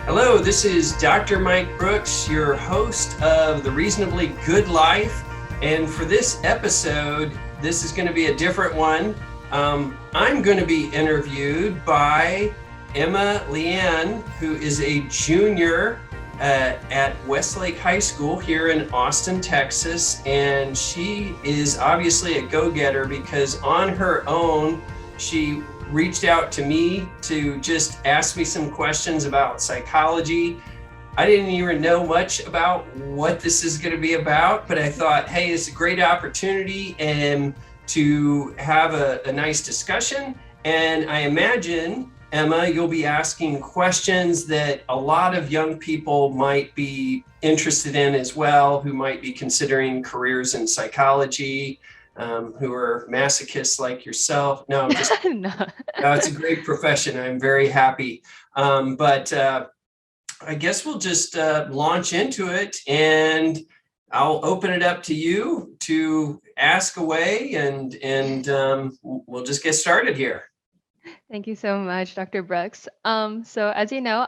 Hello, this is Dr. Mike Brooks, your host of The Reasonably Good Life. And for this episode, this is going to be a different one. I'm going to be interviewed by Emma Lian, who is a junior at Westlake High School here in Austin, Texas. And she is obviously a go-getter because on her own, she reached out to me to just ask me some questions about psychology. I didn't even know much about what this is going to be about, but I thought, hey, it's a great opportunity and to have a nice discussion. And I imagine, Emma, you'll be asking questions that a lot of young people might be interested in as well, who might be considering careers in psychology, who are masochists like yourself. No, I'm just, No. no, it's a great profession. I'm very happy. But I guess we'll just launch into it, and I'll open it up to you to ask away, and we'll just get started here. Thank you so much, Dr. Brooks. So as you know,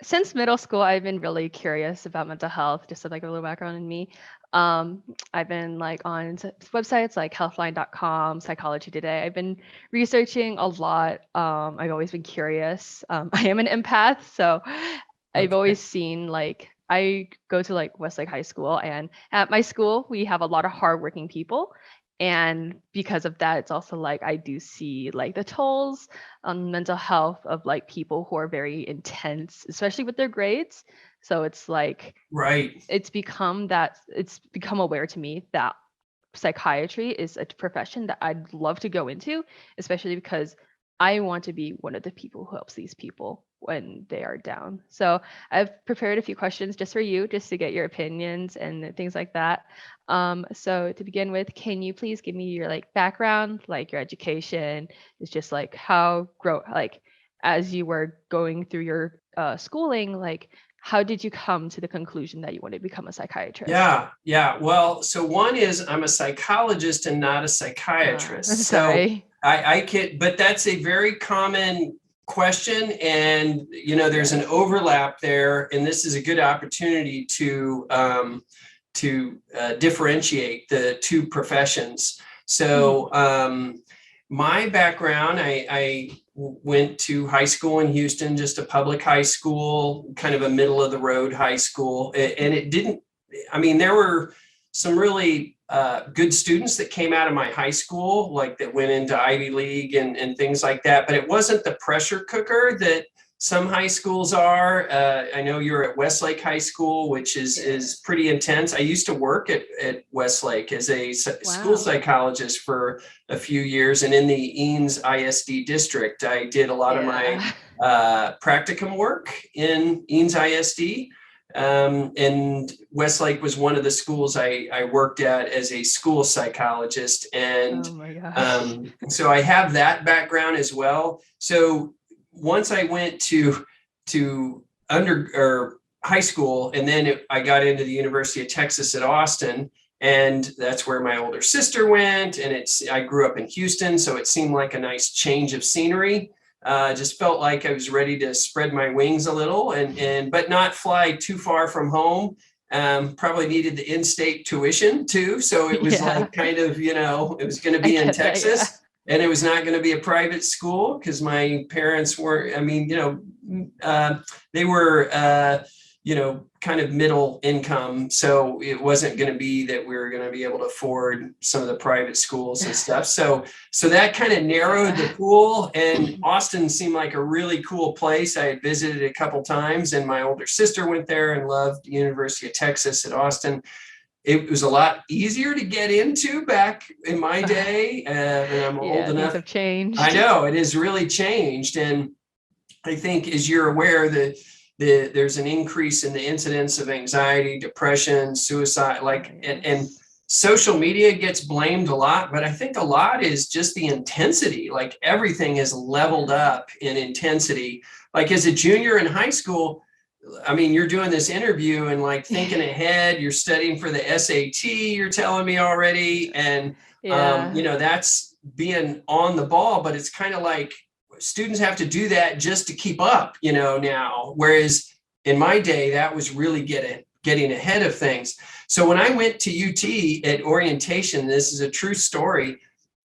since middle school, I've been really curious about mental health, just like a little background in me. I've been like on websites like healthline.com, Psychology Today. I've been researching a lot. I've always been curious. I am an empath, so I've Okay. always seen I go to like Westlake High School, and at my school we have a lot of hardworking people, and because of that, it's also like I do see like the tolls on mental health of like people who are very intense, especially with their grades. So it's like Right. it's become aware to me that psychiatry is a profession that I'd love to go into, especially because I want to be one of the people who helps these people when they are down. So I've prepared a few questions just for you, just to get your opinions and things like that. So to begin with, can you please give me your like background, like your education? It's just like as you were going through your schooling, like how did you come to the conclusion that you want to become a psychiatrist? Yeah. Well, so one is I'm a psychologist and not a psychiatrist. So Sorry. I can, but that's a very common question. And, there's an Yes. overlap there. And this is a good opportunity to differentiate the two professions. Mhm. So my background, I went to high school in Houston, just a public high school, kind of a middle of the road high school. And it didn't, I mean, there were some really good students that came out of my high school, like that went into Ivy League and things like that. But it wasn't the pressure cooker that some high schools are. I know you're at Westlake High School, which is Yes. pretty intense. I used to work at Westlake as a school Wow. psychologist for a few years, and in the Eanes ISD district, I did a lot of my Yeah. practicum work in Eanes ISD. And Westlake was one of the schools I worked at as a school psychologist. And Oh my gosh. so I have that background as well. So once I went to under or high school, and then I got into the University of Texas at Austin, and that's where my older sister went. And I grew up in Houston, so it seemed like a nice change of scenery. Just felt like I was ready to spread my wings a little, and but not fly too far from home. Probably needed the in-state tuition too, so it was Yeah. like kind of, it was going to I be in get that. Yeah. Texas, and it was not going to be a private school because my parents were, I mean, they were, kind of middle income. So it wasn't going to be that we were going to be able to afford some of the private schools and stuff. So that kind of narrowed the Yeah. pool, and Austin seemed like a really cool place. I had visited a couple times, and my older sister went there and loved the University of Texas at Austin. It was a lot easier to get into back in my day, and I'm old Yeah, things enough. have I changed. know it has really changed, and I think, as you're aware, that there's an increase in the incidence of anxiety, depression, suicide, Oh and yes. social media gets blamed a lot, but I think a lot is just the intensity. Like everything is leveled Yeah. up in intensity. Like as a junior in high school, I mean, you're doing this interview and like thinking ahead, you're studying for the SAT, you're telling me already. And, Yeah. that's being on the ball, but it's kind of like students have to do that just to keep up, now. Whereas in my day, that was really getting ahead of things. So when I went to UT at orientation, this is a true story,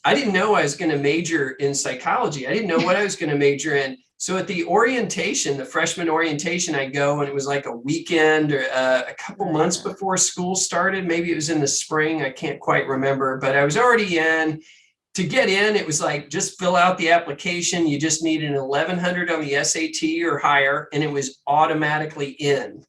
I didn't know I was going to major in psychology. I didn't know what I was going to major in. So at the orientation, the freshman orientation, I go, and it was like a weekend or a couple months before school started. Maybe it was in the spring. I can't quite remember, but I was already in. To get in, it was like, just fill out the application. You just need an 1100 on the SAT or higher, and it was automatically in.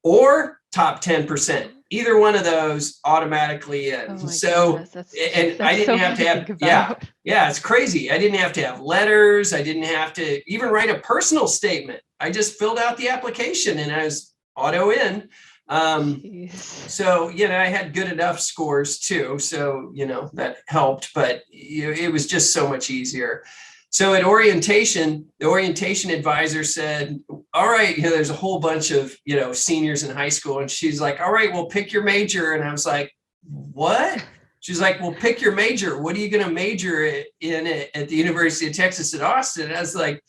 Or top 10%. Either one of those automatically in. Oh my so, goodness, and I didn't have to have, yeah, it's crazy. I didn't have to have letters. I didn't have to even write a personal statement. I just filled out the application and I was auto in. So, I had good enough scores too. So, that helped, but it was just so much easier. So at orientation, the orientation advisor said, all right, there's a whole bunch of, seniors in high school. And she's like, all right, well, pick your major. And I was like, what? She's like, well, pick your major. What are you going to major in at the University of Texas at Austin? And I was like,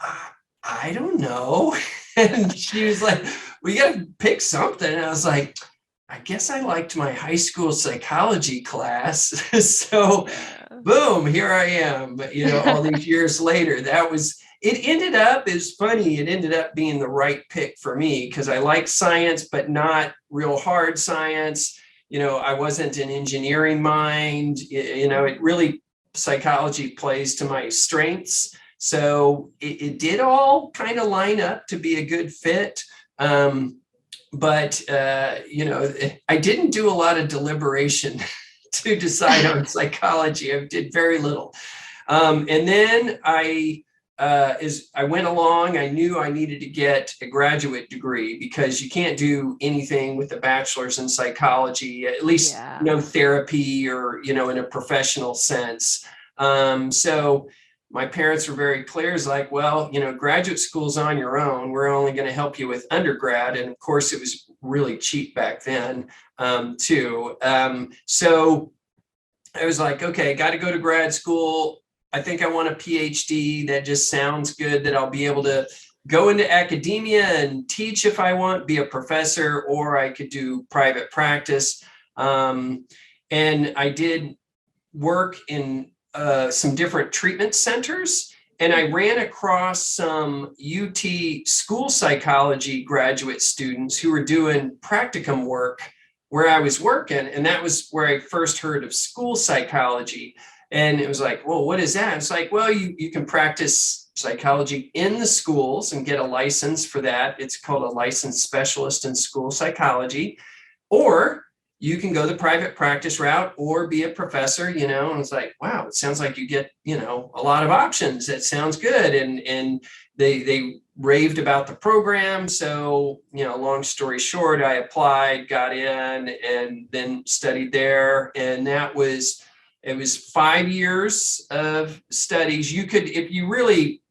I don't know. And she was like, we got to pick something. And I was like, I guess I liked my high school psychology class. So boom, here I am. But, all these years later, it ended up being the right pick for me because I like science, but not real hard science. I wasn't an engineering mind. It really, psychology plays to my strengths. So it did all kind of line up to be a good fit. But I didn't do a lot of deliberation to decide on psychology. I did very little. And then as I went along, I knew I needed to get a graduate degree because you can't do anything with a bachelor's in psychology, at least no therapy or, in a professional sense. So my parents were very clear. It's like, well, graduate school's on your own. We're only going to help you with undergrad. And of course, it was really cheap back then, too. So I was like, okay, got to go to grad school. I think I want a PhD. That just sounds good, that I'll be able to go into academia and teach if I want, be a professor, or I could do private practice. And I did work in some different treatment centers, and I ran across some UT school psychology graduate students who were doing practicum work where I was working, and that was where I first heard of school psychology. And it was like, well, what is that? It's like, well, you can practice psychology in the schools and get a license for that. It's called a licensed specialist in school psychology, or you can go the private practice route or be a professor, and it's like, wow, it sounds like you get, a lot of options. That sounds good. And they raved about the program. So, long story short, I applied, got in, and then studied there. And it was 5 years of studies. You could, if you really,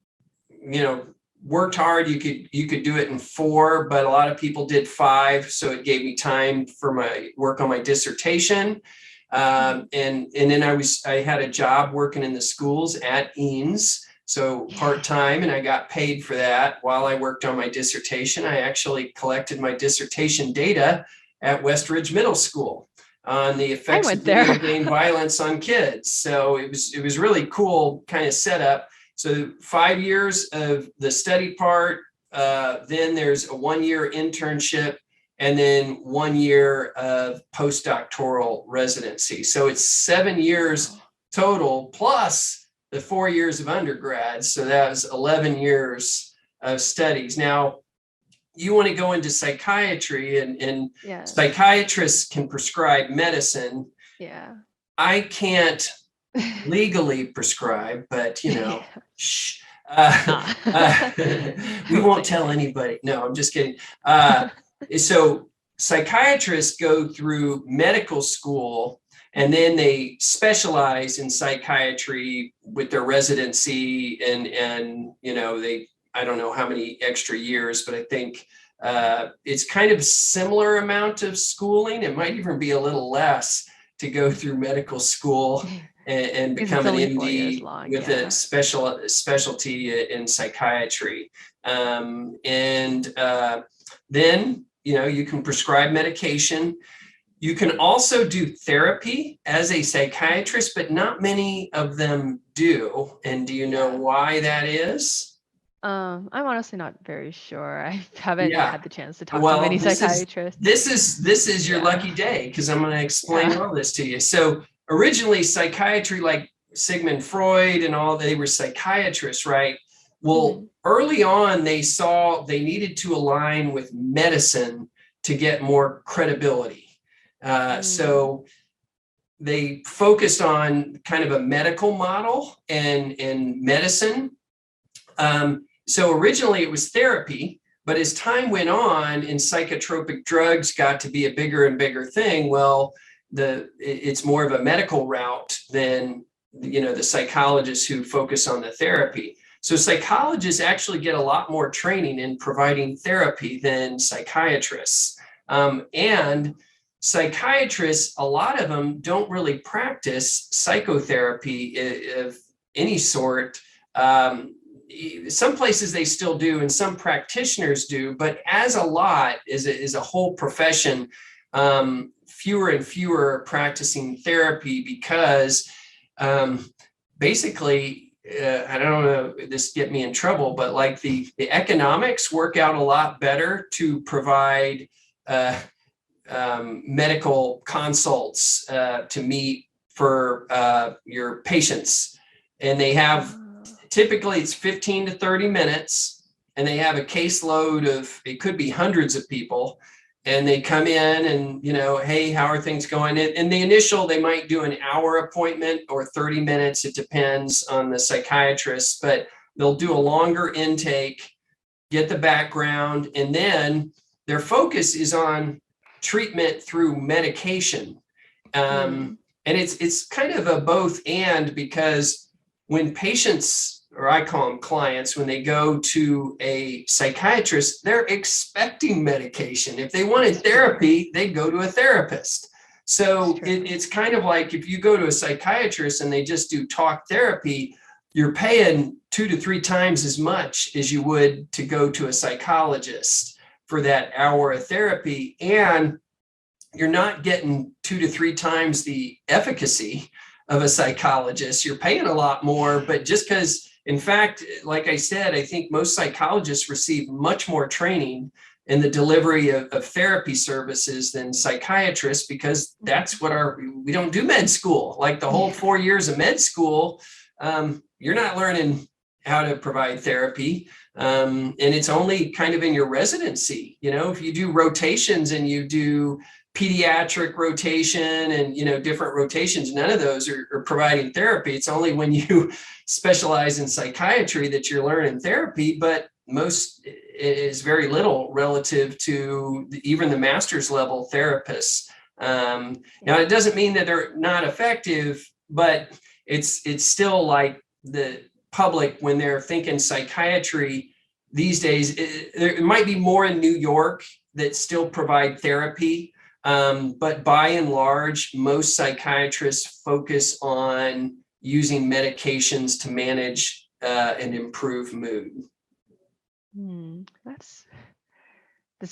worked hard, you could do it in 4, but a lot of people did 5. So it gave me time for my work on my dissertation. And then I had a job working in the schools at Eanes. So part-time, and I got paid for that while I worked on my dissertation. I actually collected my dissertation data at Westridge Middle School on the effects of video game violence on kids. So it was really cool kind of setup. So 5 years of the study part, then there's a 1-year internship, and then 1 year of postdoctoral residency. So it's 7 years total, plus the 4 years of undergrad. So that was 11 years of studies. Now, you want to go into psychiatry, and psychiatrists can prescribe medicine. Yeah. I can't legally prescribe, but shh. We won't tell anybody. No, I'm just kidding. So psychiatrists go through medical school, and then they specialize in psychiatry with their residency, and I don't know how many extra years, but I think it's kind of a similar amount of schooling. It might even be a little less to go through medical school. and Because become it's an only 4 years MD long. with Yeah. a specialty in psychiatry. Then, you can prescribe medication. You can also do therapy as a psychiatrist, but not many of them do. And do you know why that is? I'm honestly not very sure. I haven't Yeah. had the chance to talk to Well, many this is psychiatrists. this is this is your Yeah. lucky day, because I'm going to explain Yeah. all this to you. So originally, psychiatry, like Sigmund Freud and all, they were psychiatrists, right? Well, early on, they saw they needed to align with medicine to get more credibility. So they focused on kind of a medical model and medicine. So originally it was therapy, but as time went on and psychotropic drugs got to be a bigger and bigger thing, well, it's more of a medical route than the psychologists who focus on the therapy. So psychologists actually get a lot more training in providing therapy than psychiatrists. And psychiatrists, a lot of them don't really practice psychotherapy of any sort. Some places they still do, and some practitioners do, but as a lot, is a whole profession, fewer and fewer practicing therapy because basically, I don't know, this get me in trouble, but like the economics work out a lot better to provide medical consults to meet for your patients. And they have, typically it's 15 to 30 minutes, and they have a caseload of, it could be hundreds of people, and they come in and, hey, how are things going? In the initial, they might do an hour appointment or 30 minutes. It depends on the psychiatrist, but they'll do a longer intake, get the background, and then their focus is on treatment through medication. And it's kind of a both and, because when patients, or I call them clients, when they go to a psychiatrist, they're expecting medication. If they wanted therapy, they'd go to a therapist. So it's kind of like if you go to a psychiatrist and they just do talk therapy, you're paying 2 to 3 times as much as you would to go to a psychologist for that hour of therapy. And you're not getting 2 to 3 times the efficacy of a psychologist. You're paying a lot more, but just because, in fact, like I said, I think most psychologists receive much more training in the delivery of therapy services than psychiatrists, because that's what we don't do med school. Like the whole 4 years of med school, you're not learning how to provide therapy. And it's only kind of in your residency. If you do rotations and you do pediatric rotation and different rotations, none of those are providing therapy. It's only when you specialize in psychiatry that you're learning therapy, but most is very little relative to even the master's level therapists. Now it doesn't mean that they're not effective, but it's still like the public, when they're thinking psychiatry these days, it might be more in New York that still provide therapy. But by and large, most psychiatrists focus on using medications to manage and improve mood. That's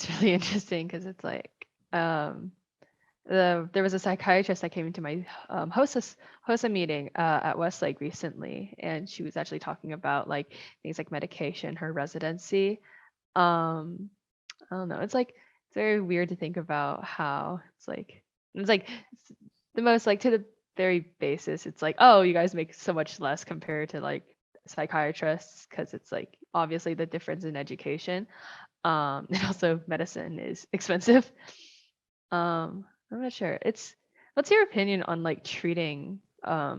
really interesting, because it's like there was a psychiatrist that came into my HOSA meeting at Westlake recently, and she was actually talking about like things like medication, her residency. I don't know. It's like, it's very weird to think about how it's like the most, like, to the very basis, it's like, oh, you guys make so much less compared to like psychiatrists, because it's like obviously the difference in education, and also medicine is expensive. I'm not sure. What's your opinion on like treating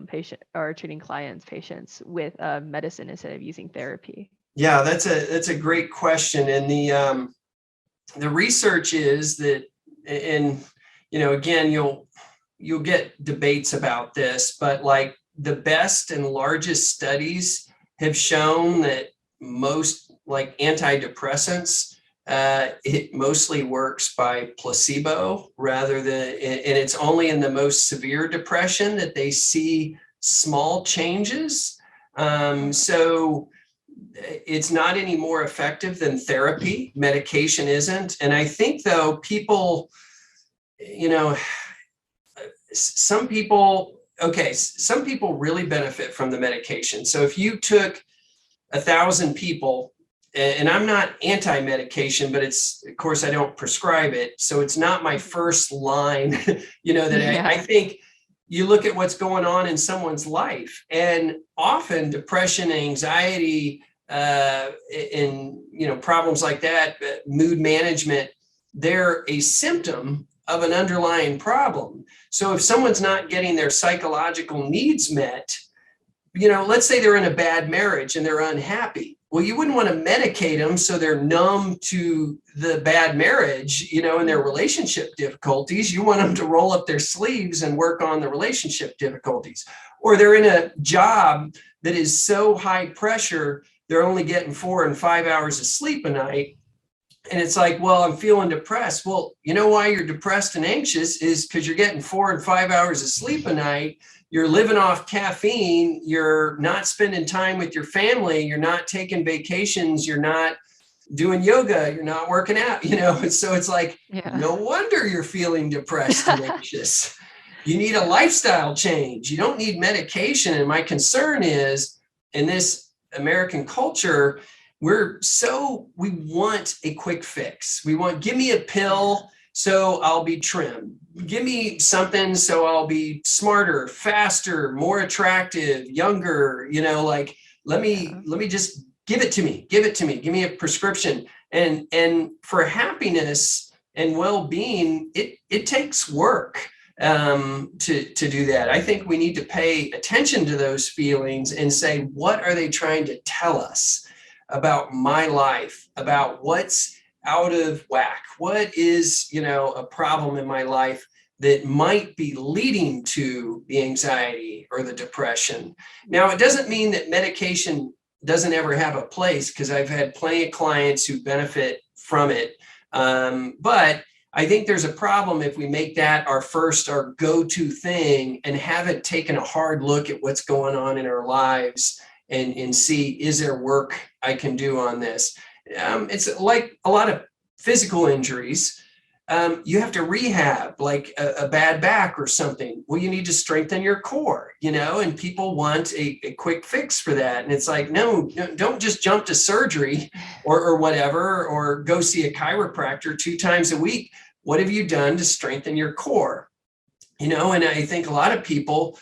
patients with medicine instead of using therapy? Yeah, that's a great question. And the research is that, and again, you'll get debates about this, but like the best and largest studies have shown that most, like antidepressants, it mostly works by placebo rather than, and it's only in the most severe depression that they see small changes. So it's not any more effective than therapy. Medication isn't. And I think, though, people, some people really benefit from the medication. So if you took 1,000 people, and I'm not anti-medication, but of course, I don't prescribe it. So it's not my first line, I think you look at what's going on in someone's life, and often depression, anxiety, and, problems like that, mood management, they're a symptom of an underlying problem. So if someone's not getting their psychological needs met, let's say they're in a bad marriage and they're unhappy. Well, you wouldn't want to medicate them so they're numb to the bad marriage, and their relationship difficulties. You want them to roll up their sleeves and work on the relationship difficulties. Or they're in a job that is so high pressure, they're only getting 4 and 5 hours of sleep a night. And it's like, well, I'm feeling depressed. Well, you know why you're depressed and anxious is because you're getting 4 and 5 hours of sleep a night. You're living off caffeine. You're not spending time with your family. You're not taking vacations. You're not doing yoga. You're not working out, So it's like, no wonder you're feeling depressed and anxious. You need a lifestyle change. You don't need medication. And my concern is, in this American culture, we want a quick fix. Give me a pill so I'll be trim. Give me something so I'll be smarter, faster, more attractive, younger, let me just give it to me. Give me a prescription. And for happiness and well-being, it takes work to do that. I think we need to pay attention to those feelings and say, what are they trying to tell us about my life, about what's out of whack? What is, a problem in my life that might be leading to the anxiety or the depression? Now, it doesn't mean that medication doesn't ever have a place, because I've had plenty of clients who benefit from it. But I think there's a problem if we make that our go-to thing and haven't taken a hard look at what's going on in our lives and see, is there work I can do on this? It's like a lot of physical injuries. You have to rehab, like a bad back or something. Well, you need to strengthen your core, and people want a quick fix for that. And it's like, no, don't just jump to surgery or whatever, or go see a chiropractor 2 times a week. What have you done to strengthen your core? And I think a lot of people,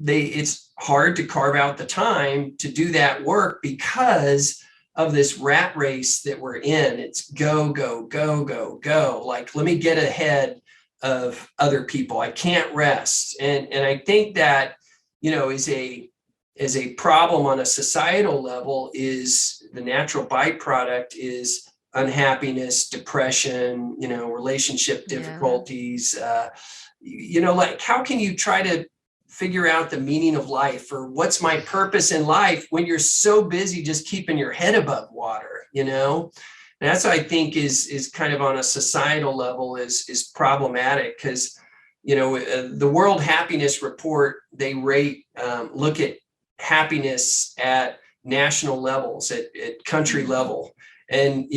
it's hard to carve out the time to do that work because of this rat race that we're in. It's go, go, go, go, go. Like, let me get ahead of other people. I can't rest. And I think that, is a problem on a societal level. Is the natural byproduct is unhappiness, depression, relationship difficulties. Like, how can you try to figure out the meaning of life, or what's my purpose in life, when you're so busy just keeping your head above water? And that's what I think is kind of on a societal level is problematic, because the World Happiness Report, they look at happiness at national levels, at country level. And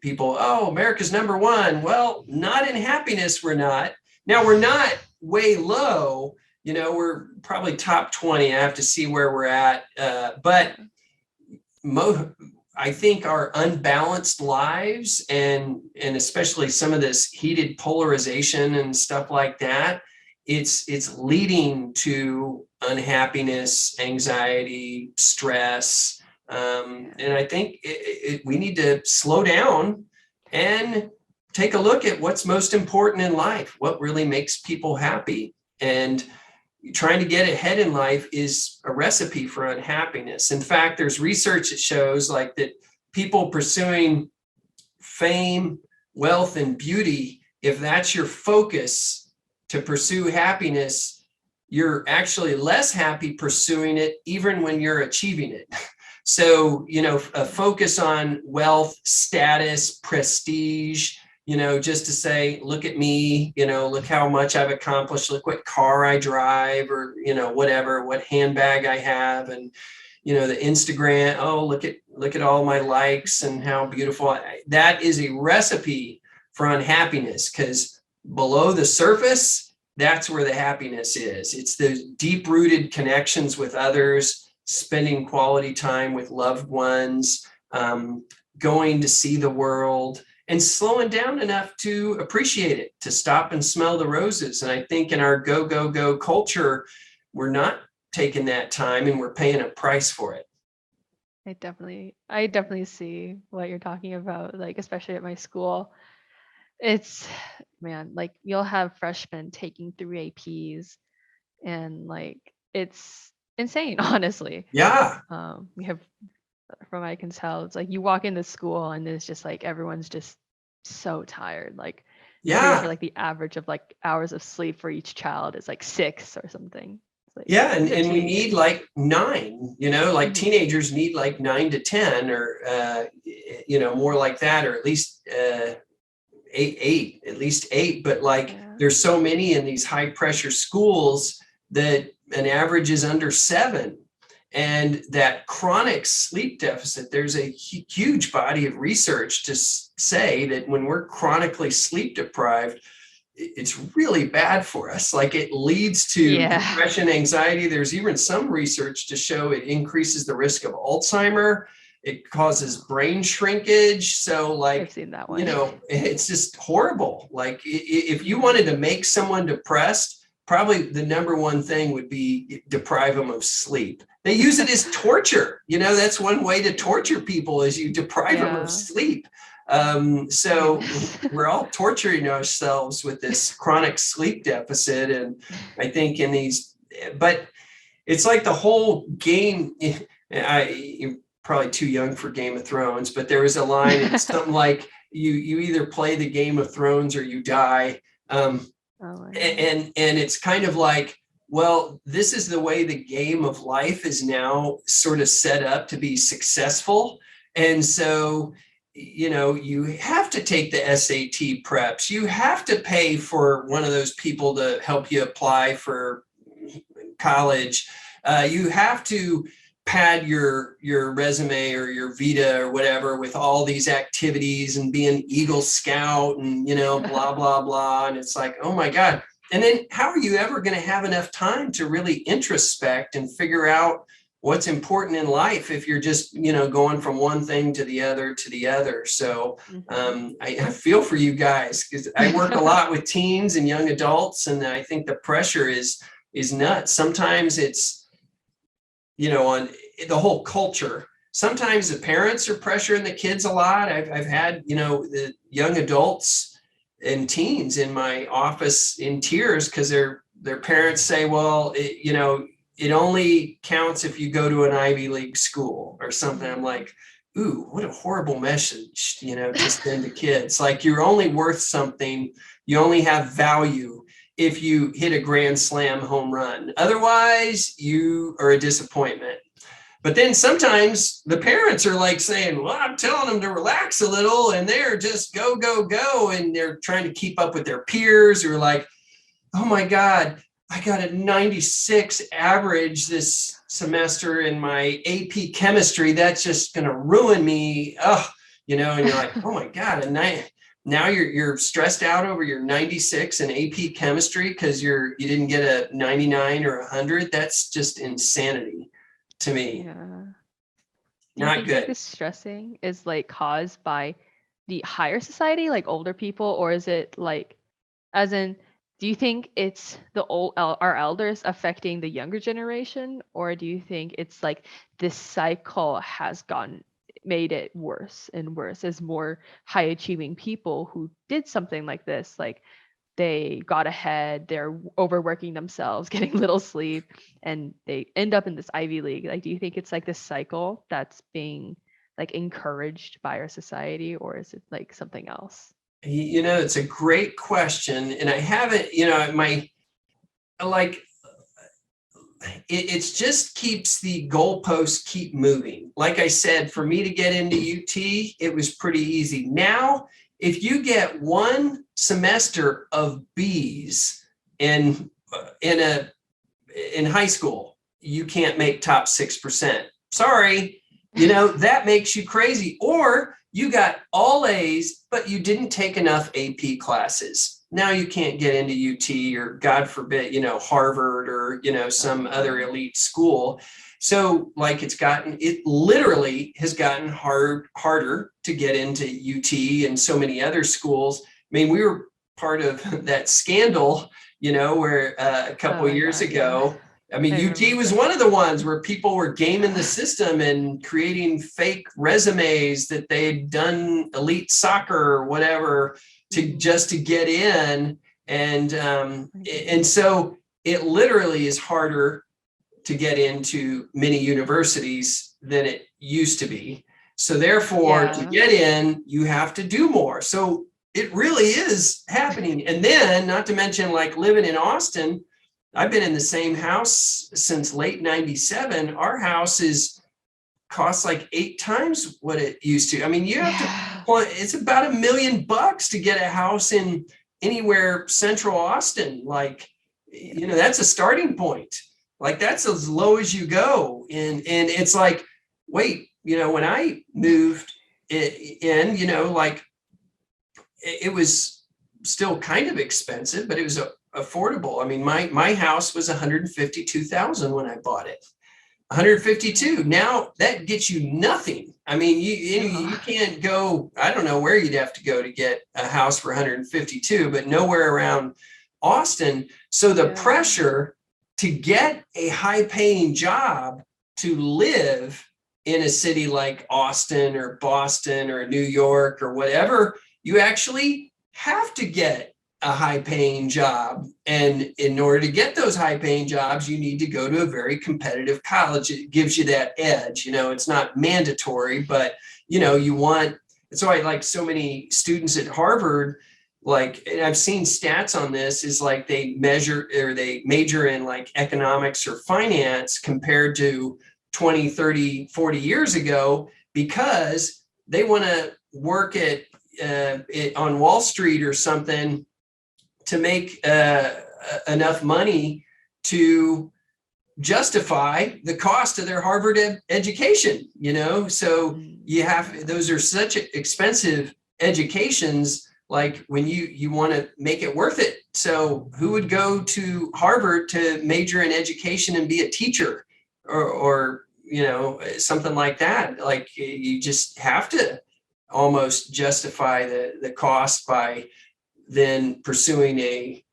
people, America's number one. Well, not in happiness, we're not. Now, we're not way low. We're probably top 20. I have to see where we're at. But I think our unbalanced lives and especially some of this heated polarization and stuff like that, it's leading to unhappiness, anxiety, stress. And I think we need to slow down and take a look at what's most important in life, what really makes people happy. And trying to get ahead in life is a recipe for unhappiness. In fact, there's research that shows like that people pursuing fame, wealth, and beauty, if that's your focus to pursue happiness, you're actually less happy pursuing it, even when you're achieving it. So, a focus on wealth, status, prestige, just to say, look at me, look how much I've accomplished, look what car I drive, or, whatever, what handbag I have. And, the Instagram, oh, look at all my likes and how beautiful that is a recipe for unhappiness, because below the surface, that's where the happiness is. It's those deep-rooted connections with others, spending quality time with loved ones, going to see the world, and slowing down enough to appreciate it, to stop and smell the roses. And I think in our go, go, go culture, we're not taking that time, and we're paying a price for it. I definitely see what you're talking about, like, especially at my school. It's, man, like, you'll have freshmen taking 3 APs, and like, it's insane, honestly. Yeah. We have, from what I can tell, it's like you walk into school and it's just like everyone's just so tired. Like, I'm pretty sure Yeah. like the average of like hours of sleep for each child is like 6 or something. It's like, Yeah. these are And we need teenagers. like 9, like Mhm. teenagers need like 9 to 10, or, more like that, or at least, eight, at least 8. But like, Yeah. there's so many in these high pressure schools that an average is under 7. And that chronic sleep deficit, there's a huge body of research to say that when we're chronically sleep deprived, it's really bad for us. Like, it leads to Yeah. depression, anxiety. There's even some research to show it increases the risk of Alzheimer. It causes brain shrinkage. So like, I've seen that one. it's just horrible. Like, if you wanted to make someone depressed, probably the number one thing would be deprive them of sleep. They use it as torture. That's one way to torture people, is you deprive them Yeah. of sleep. So we're all torturing ourselves with this chronic sleep deficit. And I think but it's like the whole game. You're probably too young for Game of Thrones, but there was a line, it's something like, you either play the Game of Thrones or you die. And it's kind of like, well, this is the way the game of life is now sort of set up to be successful. And so, you have to take the SAT preps. You have to pay for one of those people to help you apply for college. You have to pad your resume or your Vita or whatever with all these activities and be an Eagle Scout and, blah, blah, blah. And it's like, oh my God. And then how are you ever going to have enough time to really introspect and figure out what's important in life if you're just, going from one thing to the other to the other? So I feel for you guys, because I work a lot with teens and young adults, and I think the pressure is nuts. Sometimes it's, on the whole culture. Sometimes the parents are pressuring the kids a lot. I've had, the young adults and teens in my office in tears because their parents say, well, it only counts if you go to an Ivy League school or something. I'm like, ooh, what a horrible message, to send to kids. Like, you're only worth something, you only have value if you hit a grand slam home run. Otherwise, you are a disappointment. But then sometimes the parents are like saying, well, I'm telling them to relax a little, and they're just go, go, go. And they're trying to keep up with their peers who are like, oh my God, I got a 96 average this semester in my AP chemistry. That's just going to ruin me. Oh, and you're like, oh my God. And now you're stressed out over your 96 in AP chemistry because you didn't get a 99 or 100. That's just insanity to me. Yeah. Not Do you think good. like this stressing is like caused by the higher society, like older people, or is it like, as in, do you think it's our elders affecting the younger generation, or do you think it's like this cycle has made it worse and worse as more high achieving people who did something like this, like they got ahead, they're overworking themselves, getting little sleep, and they end up in this Ivy League? Like, do you think it's like this cycle that's being like encouraged by our society, or is it like something else? It's a great question. And I haven't, it just keeps the goalposts keep moving. Like I said, for me to get into UT, it was pretty easy. Now if you get one semester of B's in high school, you can't make top 6%. Sorry, that makes you crazy. Or you got all A's, but you didn't take enough AP classes. Now you can't get into UT or, God forbid, Harvard or, some other elite school. So like it literally has gotten harder to get into UT and so many other schools. I mean, we were part of that scandal, where a couple of years ago, I mean, UT was one of the ones where people were gaming the system and creating fake resumes that they'd done elite soccer or whatever just to get in. And so it literally is harder to get into many universities than it used to be. So therefore, to get in, you have to do more. So it really is happening. And then, not to mention, like living in Austin, I've been in the same house since late 97. Our house costs like 8 times what it used to. I mean, you have to, it's about $1 million to get a house in anywhere central Austin. Like, that's a starting point. Like, that's as low as you go. And it's like, wait, when I moved in, like, it was still kind of expensive, but it was affordable. I mean, my house was $152,000 when I bought it. 152. Now that gets you nothing. I mean, you can't go. I don't know where you'd have to go to get a house for 152, but nowhere around Austin. So the pressure to get a high-paying job to live in a city like Austin or Boston or New York or whatever, you actually have to get a high-paying job. And in order to get those high-paying jobs, you need to go to a very competitive college. It gives you that edge. it's not mandatory, but you want. So I like so many students at Harvard, like, and I've seen stats on this, is like they major in like economics or finance compared to 20, 30, 40 years ago, because they want to work on Wall Street or something to make enough money to justify the cost of their Harvard education, so those are such expensive educations, like when you want to make it worth it. So who would go to Harvard to major in education and be a teacher or something like that? Like, you just have to almost justify the cost by then pursuing a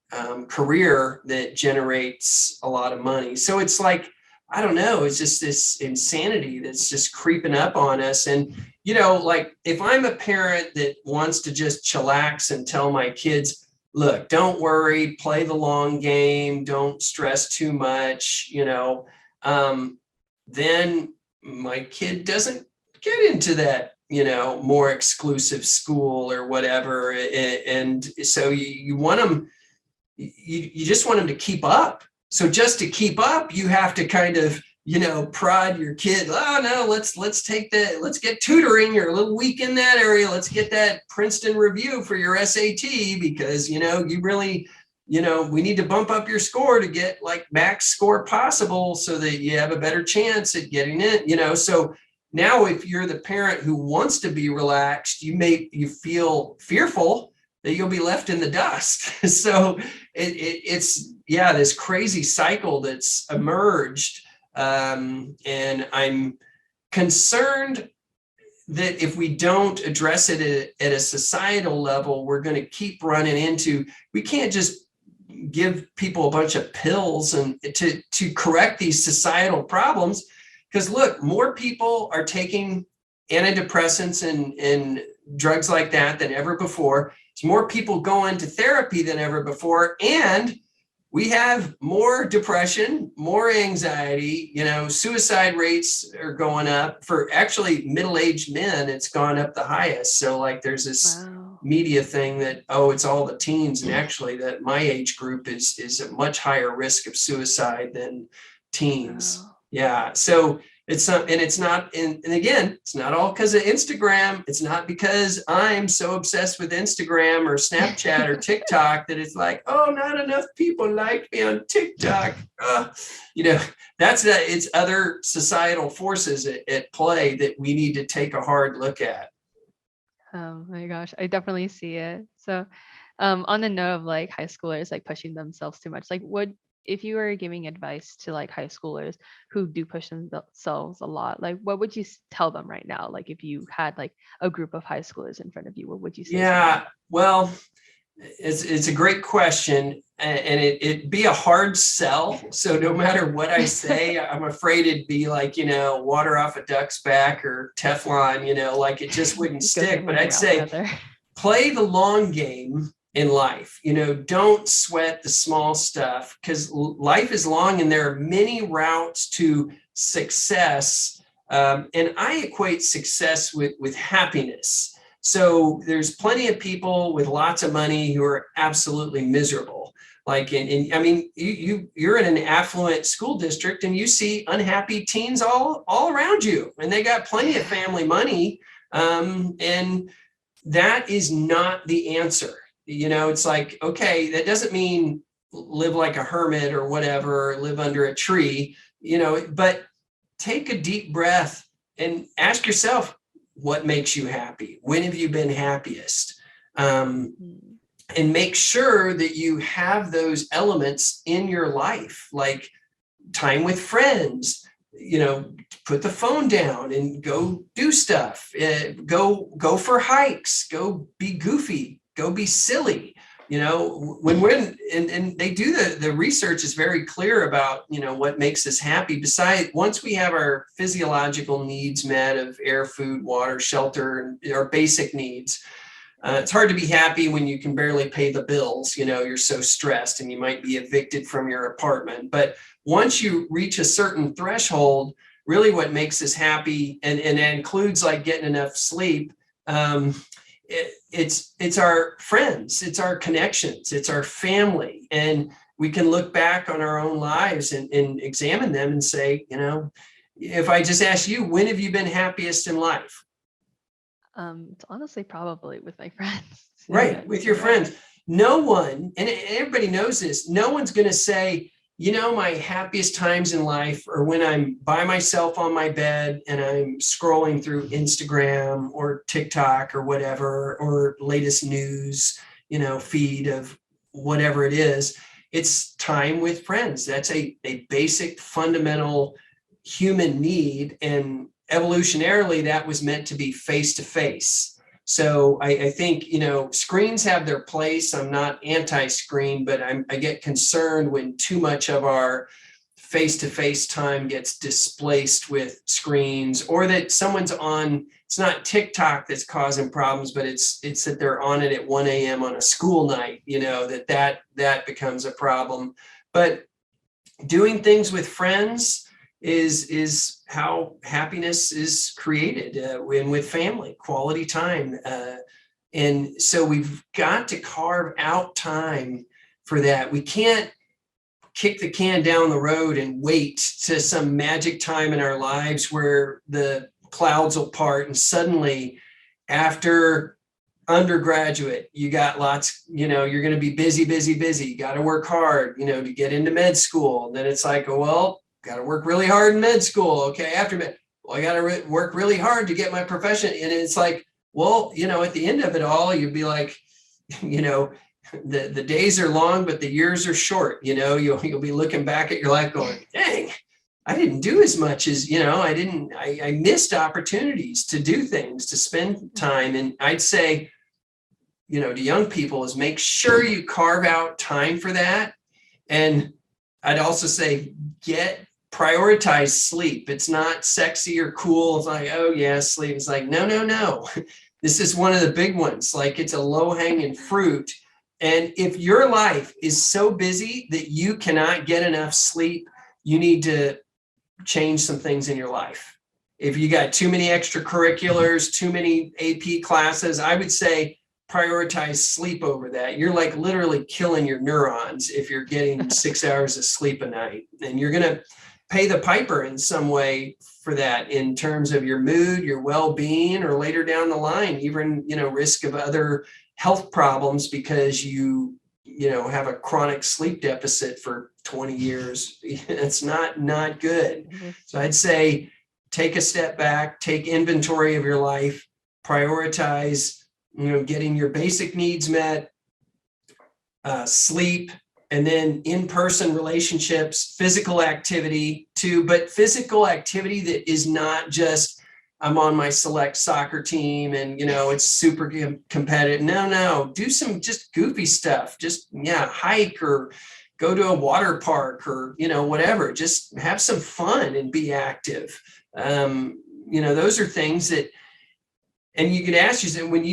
career that generates a lot of money. So it's like, I don't know, it's just this insanity that's just creeping up on us. And, like, if I'm a parent that wants to just chillax and tell my kids, look, don't worry, play the long game, don't stress too much, then my kid doesn't get into that, more exclusive school or whatever. And so you want them, you just want them to keep up. So just to keep up, you have to kind of, prod your kid. Oh no, let's get tutoring. You're a little weak in that area. Let's get that Princeton review for your SAT, because, you really, we need to bump up your score to get like max score possible so that you have a better chance at getting it, so now if you're the parent who wants to be relaxed, you feel fearful that you'll be left in the dust. So it's this crazy cycle that's emerged. And I'm concerned that if we don't address it at a societal level, we're going to keep running into, we can't just give people a bunch of pills and to correct these societal problems. Because look, more people are taking antidepressants and drugs like that than ever before. There's more people going to therapy than ever before. And we have more depression, more anxiety, suicide rates are going up. For actually middle-aged men, it's gone up the highest. So like there's this media thing that, it's all the teens. And actually that my age group is a much higher risk of suicide than teens. Yeah. So It's not, and it's not, and again, it's not all because of Instagram. It's not because I'm so obsessed with Instagram or Snapchat or TikTok that it's like, oh, not enough people like me on TikTok. You know, it's other societal forces at play that we need to take a hard look at. Oh my gosh, I definitely see it. So, on the note of like high schoolers like pushing themselves too much, like what if you were giving advice to like high schoolers who do push themselves a lot, like what would you tell them right now? Like if you had like a group of high schoolers in front of you, what would you say? Yeah, well, it's a great question, and it'd be a hard sell. So no matter what I say, I'm afraid it'd be like, water off a duck's back or Teflon, like it just wouldn't stick. But I'd say play the long game in life. Don't sweat the small stuff, because life is long and there are many routes to success. And I equate success with happiness. So there's plenty of people with lots of money who are absolutely miserable. Like, I mean, you're in an affluent school district and you see unhappy teens all around you, and they got plenty of family money. And that is not the answer. It's like, okay, that doesn't mean live like a hermit or whatever, or live under a tree, but take a deep breath and ask yourself, what makes you happy? When have you been happiest? And make sure that you have those elements in your life, like time with friends, put the phone down and go do stuff, go for hikes, go be goofy, go be silly. And they do the research is very clear about, what makes us happy. Besides, once we have our physiological needs met of air, food, water, shelter, and our basic needs, it's hard to be happy when you can barely pay the bills. You're so stressed and you might be evicted from your apartment. But once you reach a certain threshold, really what makes us happy, and it includes like getting enough sleep, it's our friends, it's our connections, it's our family. And we can look back on our own lives and examine them and say, if I just ask you, when have you been happiest in life? It's honestly probably with my friends. Right, with your friends. No one, and everybody knows this, no one's going to say, my happiest times in life are when I'm by myself on my bed and I'm scrolling through Instagram or TikTok or whatever, or latest news, feed of whatever it is. It's time with friends. That's a basic fundamental human need. And evolutionarily, that was meant to be face to face. So I think, screens have their place. I'm not anti-screen, but I get concerned when too much of our face-to-face time gets displaced with screens, or that someone's on, it's not TikTok that's causing problems, but it's that they're on it at 1 a.m. on a school night, that becomes a problem. But doing things with friends is how happiness is created, when with family, quality time. And so we've got to carve out time for that. We can't kick the can down the road and wait to some magic time in our lives where the clouds will part and suddenly after undergraduate, you got lots, you're going to be busy, you got to work hard, to get into med school. And then it's like, oh, well, got to work really hard in med school. Okay. After med, well, I got to work really hard to get my profession. And it's like, well, at the end of it all, you'd be like, the days are long, but the years are short. You'll be looking back at your life going, dang, I didn't do as much as, I missed opportunities to do things, to spend time. And I'd say, to young people is make sure you carve out time for that. And I'd also say prioritize sleep. It's not sexy or cool. It's like, oh yeah, sleep. It's like, no. This is one of the big ones. Like it's a low hanging fruit. And if your life is so busy that you cannot get enough sleep, you need to change some things in your life. If you got too many extracurriculars, too many AP classes, I would say prioritize sleep over that. You're like literally killing your neurons if you're getting 6 hours of sleep a night, and you're going to pay the piper in some way for that in terms of your mood, your well-being, or later down the line, even, risk of other health problems because you have a chronic sleep deficit for 20 years. It's not good. So I'd say take a step back, take inventory of your life, prioritize, getting your basic needs met, sleep, and then in-person relationships, physical activity too, but physical activity that is not just, I'm on my select soccer team and, it's super competitive. No, do some just goofy stuff. Just, hike or go to a water park or, whatever. Just have some fun and be active. Those are things that, and you could ask yourself when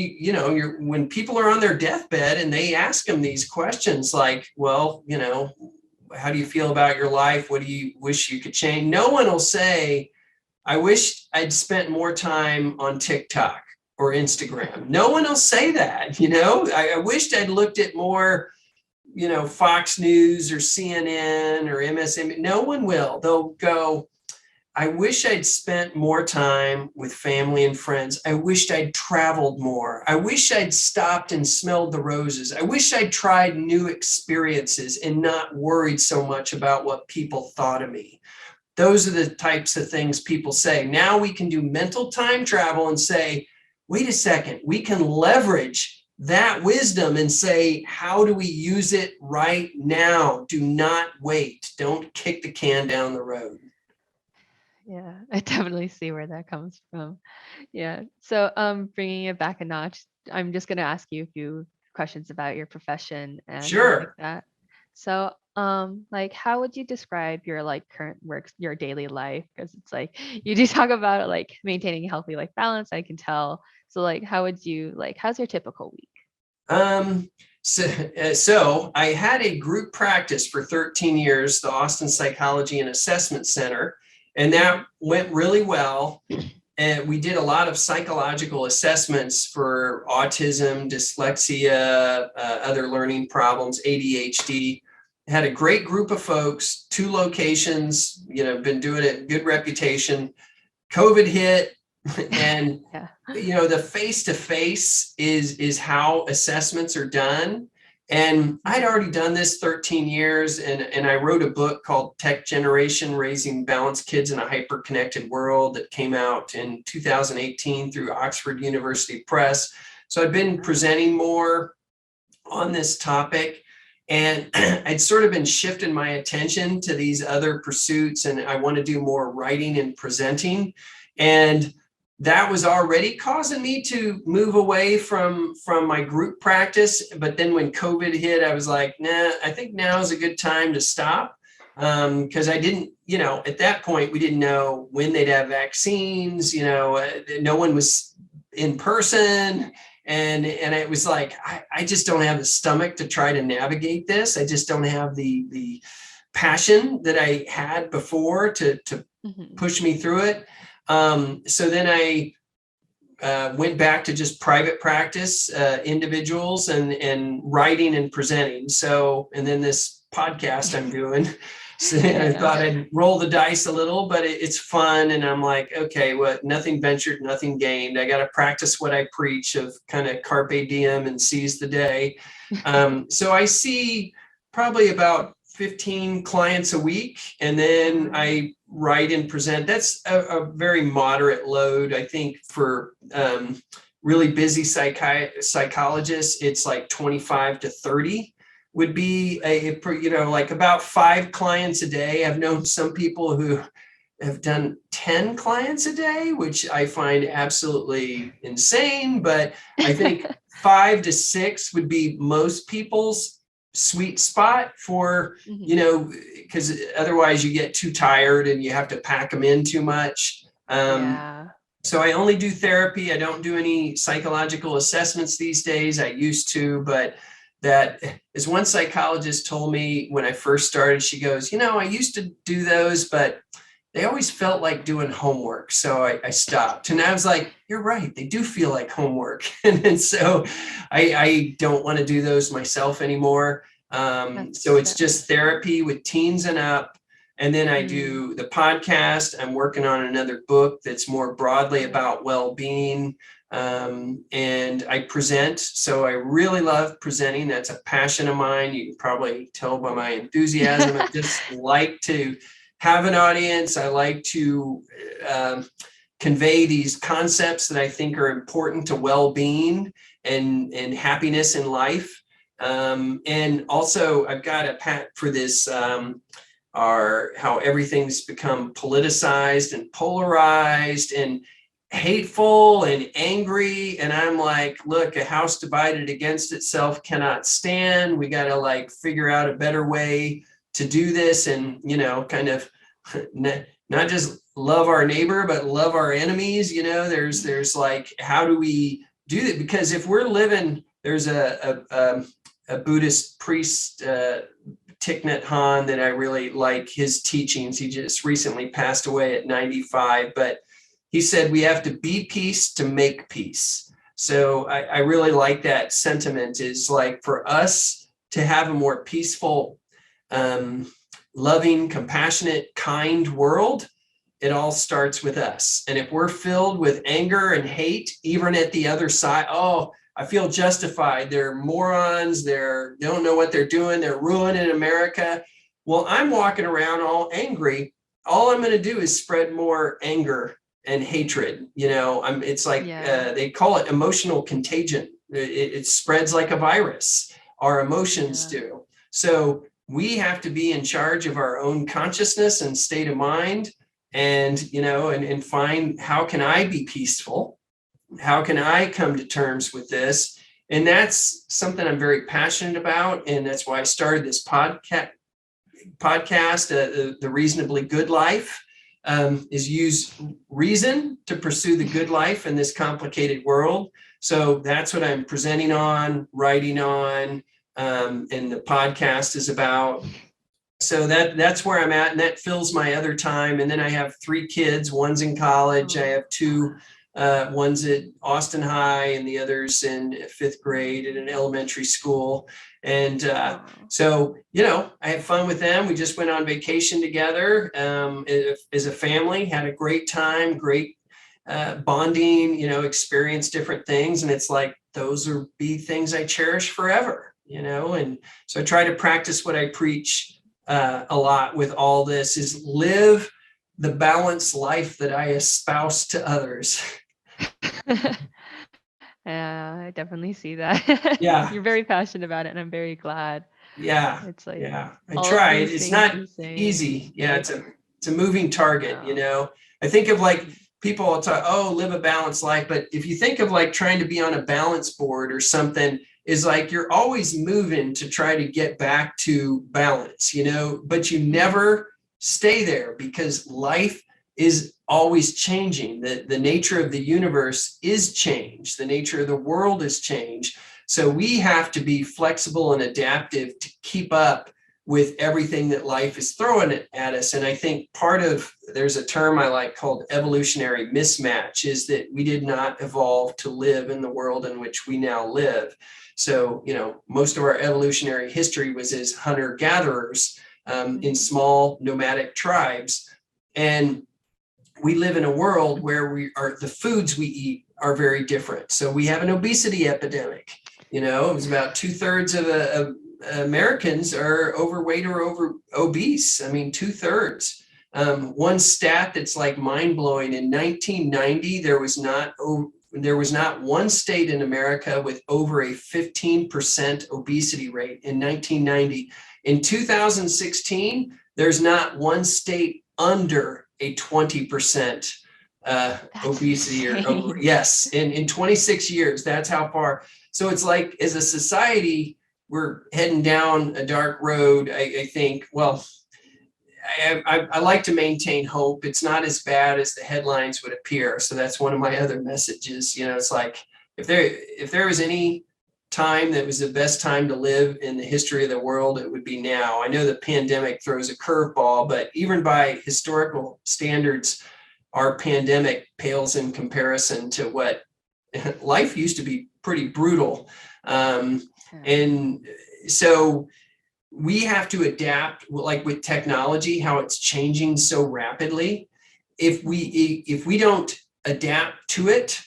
when people are on their deathbed and they ask them these questions like, well, how do you feel about your life? What do you wish you could change? No one will say, I wish I'd spent more time on TikTok or Instagram. No one will say that, I wished I'd looked at more, Fox News or CNN or MSNBC. No one will. They'll go, I wish I'd spent more time with family and friends. I wished I'd traveled more. I wish I'd stopped and smelled the roses. I wish I'd tried new experiences and not worried so much about what people thought of me. Those are the types of things people say. Now we can do mental time travel and say, wait a second, we can leverage that wisdom and say, how do we use it right now? Do not wait. Don't kick the can down the road. Yeah, I definitely see where that comes from. Yeah. So, bringing it back a notch, I'm just going to ask you a few questions about your profession and Sure. like that. So, like, how would you describe your current work, your daily life? Because it's you do talk about maintaining a healthy balance. I can tell. So, how would you how's your typical week? So I had a group practice for 13 years, the Austin Psychology and Assessment Center. And that went really well. And we did a lot of psychological assessments for autism, dyslexia, other learning problems, ADHD. Had a great group of folks, 2 locations, been doing it, good reputation. COVID hit and, the face-to-face is how assessments are done. And I'd already done this 13 years, and I wrote a book called Tech Generation, Raising Balanced Kids in a Hyper-Connected World that came out in 2018 through Oxford University Press. So I've been presenting more on this topic, and I'd sort of been shifting my attention to these other pursuits, and I want to do more writing and presenting. And that was already causing me to move away from my group practice. But then when COVID hit, I was like, nah, I think now is a good time to stop. Because I didn't, at that point, we didn't know when they'd have vaccines, no one was in person. And it was like, I just don't have the stomach to try to navigate this. I just don't have the passion that I had before to push me through it. So then I went back to just private practice, individuals and writing and presenting. So, and then this podcast I'm doing. So I thought I'd roll the dice a little, but it's fun. And I'm like, okay, well, nothing ventured, nothing gained. I got to practice what I preach of kind of carpe diem and seize the day. So I see probably about 15 clients a week, and then I write and present. That's a very moderate load. I think for really busy psychologists, it's like 25 to 30 would be about 5 clients a day. I've known some people who have done 10 clients a day, which I find absolutely insane, but I think 5 to 6 would be most people's sweet spot for, because otherwise you get too tired and you have to pack them in too much. So I only do therapy. I don't do any psychological assessments these days. I used to, but that, as one psychologist told me when I first started, she goes, I used to do those, but they always felt like doing homework. So I stopped. And I was like, you're right. They do feel like homework. And so I don't want to do those myself anymore. So it's just therapy with teens and up. And then I do the podcast. I'm working on another book that's more broadly about well-being. And I present. So I really love presenting. That's a passion of mine. You can probably tell by my enthusiasm. I just like to have an audience. I like to convey these concepts that I think are important to well-being and happiness in life. And also I've got a pat for this, how everything's become politicized and polarized and hateful and angry. And I'm like, look, a house divided against itself cannot stand. We got to like figure out a better way to do this, and, you know, kind of not just love our neighbor, but love our enemies. You know, there's like, how do we do that? Because if we're living, there's a Buddhist priest, Thich Nhat Hanh, that I really like his teachings. He just recently passed away at 95, but he said we have to be peace to make peace. So I really like that sentiment, is like for us to have a more peaceful, loving, compassionate, kind world, it all starts with us. And if we're filled with anger and hate, even at the other side, oh, I feel justified. They're morons. They don't know what they're doing. They're ruining America. Well, I'm walking around all angry. All I'm going to do is spread more anger and hatred. You know, it's like they call it emotional contagion. It spreads like a virus. Our emotions do. So we have to be in charge of our own consciousness and state of mind, and, you know, and find, how can I be peaceful? How can I come to terms with this? And that's something I'm very passionate about. And that's why I started this podcast, The Reasonably Good Life, is use reason to pursue the good life in this complicated world. So that's what I'm presenting on, writing on, and the podcast is about. So that's where I'm at, and that fills my other time. And then I have 3 kids. One's in college. I have 2. One's at Austin High and the other's in 5th grade at an elementary school. And so, you know, I have fun with them. We just went on vacation together as a family, had a great time, great bonding, you know, experienced different things. And it's like, those will be things I cherish forever, you know. And so I try to practice what I preach a lot with all this, is live the balanced life that I espouse to others. Yeah, I definitely see that. Yeah. You're very passionate about it, and I'm very glad. Yeah. It's like, I all try. these It's things not you're saying, easy. Yeah, like, it's a moving target, you know. I think of like people will talk, oh, live a balanced life. But if you think of like trying to be on a balance board or something, is like you're always moving to try to get back to balance, you know, but you never stay there, because life is always changing. The nature of the universe is change. The nature of the world is change. So we have to be flexible and adaptive to keep up with everything that life is throwing at us. And I think there's a term I like called evolutionary mismatch, is that we did not evolve to live in the world in which we now live. So, you know, most of our evolutionary history was as hunter-gatherers in small nomadic tribes. And we live in a world where the foods we eat are very different. So we have an obesity epidemic. You know, it was about 2/3 of Americans are overweight or obese. I mean, 2/3. One stat that's like mind blowing: in 1990, there was not one state in America with over a 15% obesity rate in 1990. In 2016, there's not one state under a 20% obesity or yes, in 26 years. That's how far. So it's like, as a society, we're heading down a dark road. I think, well, I like to maintain hope. It's not as bad as the headlines would appear. So that's one of my other messages. You know, it's like, if there was any time that was the best time to live in the history of the world, it would be now. I know the pandemic throws a curveball, but even by historical standards, our pandemic pales in comparison to what life used to be. Pretty brutal. And so we have to adapt, like with technology, how it's changing so rapidly. If we don't adapt to it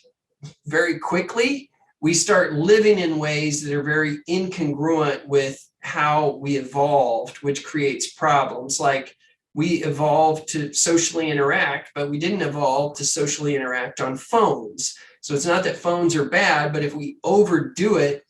very quickly, we start living in ways that are very incongruent with how we evolved, which creates problems. Like, we evolved to socially interact, but we didn't evolve to socially interact on phones. So it's not that phones are bad, but if we overdo it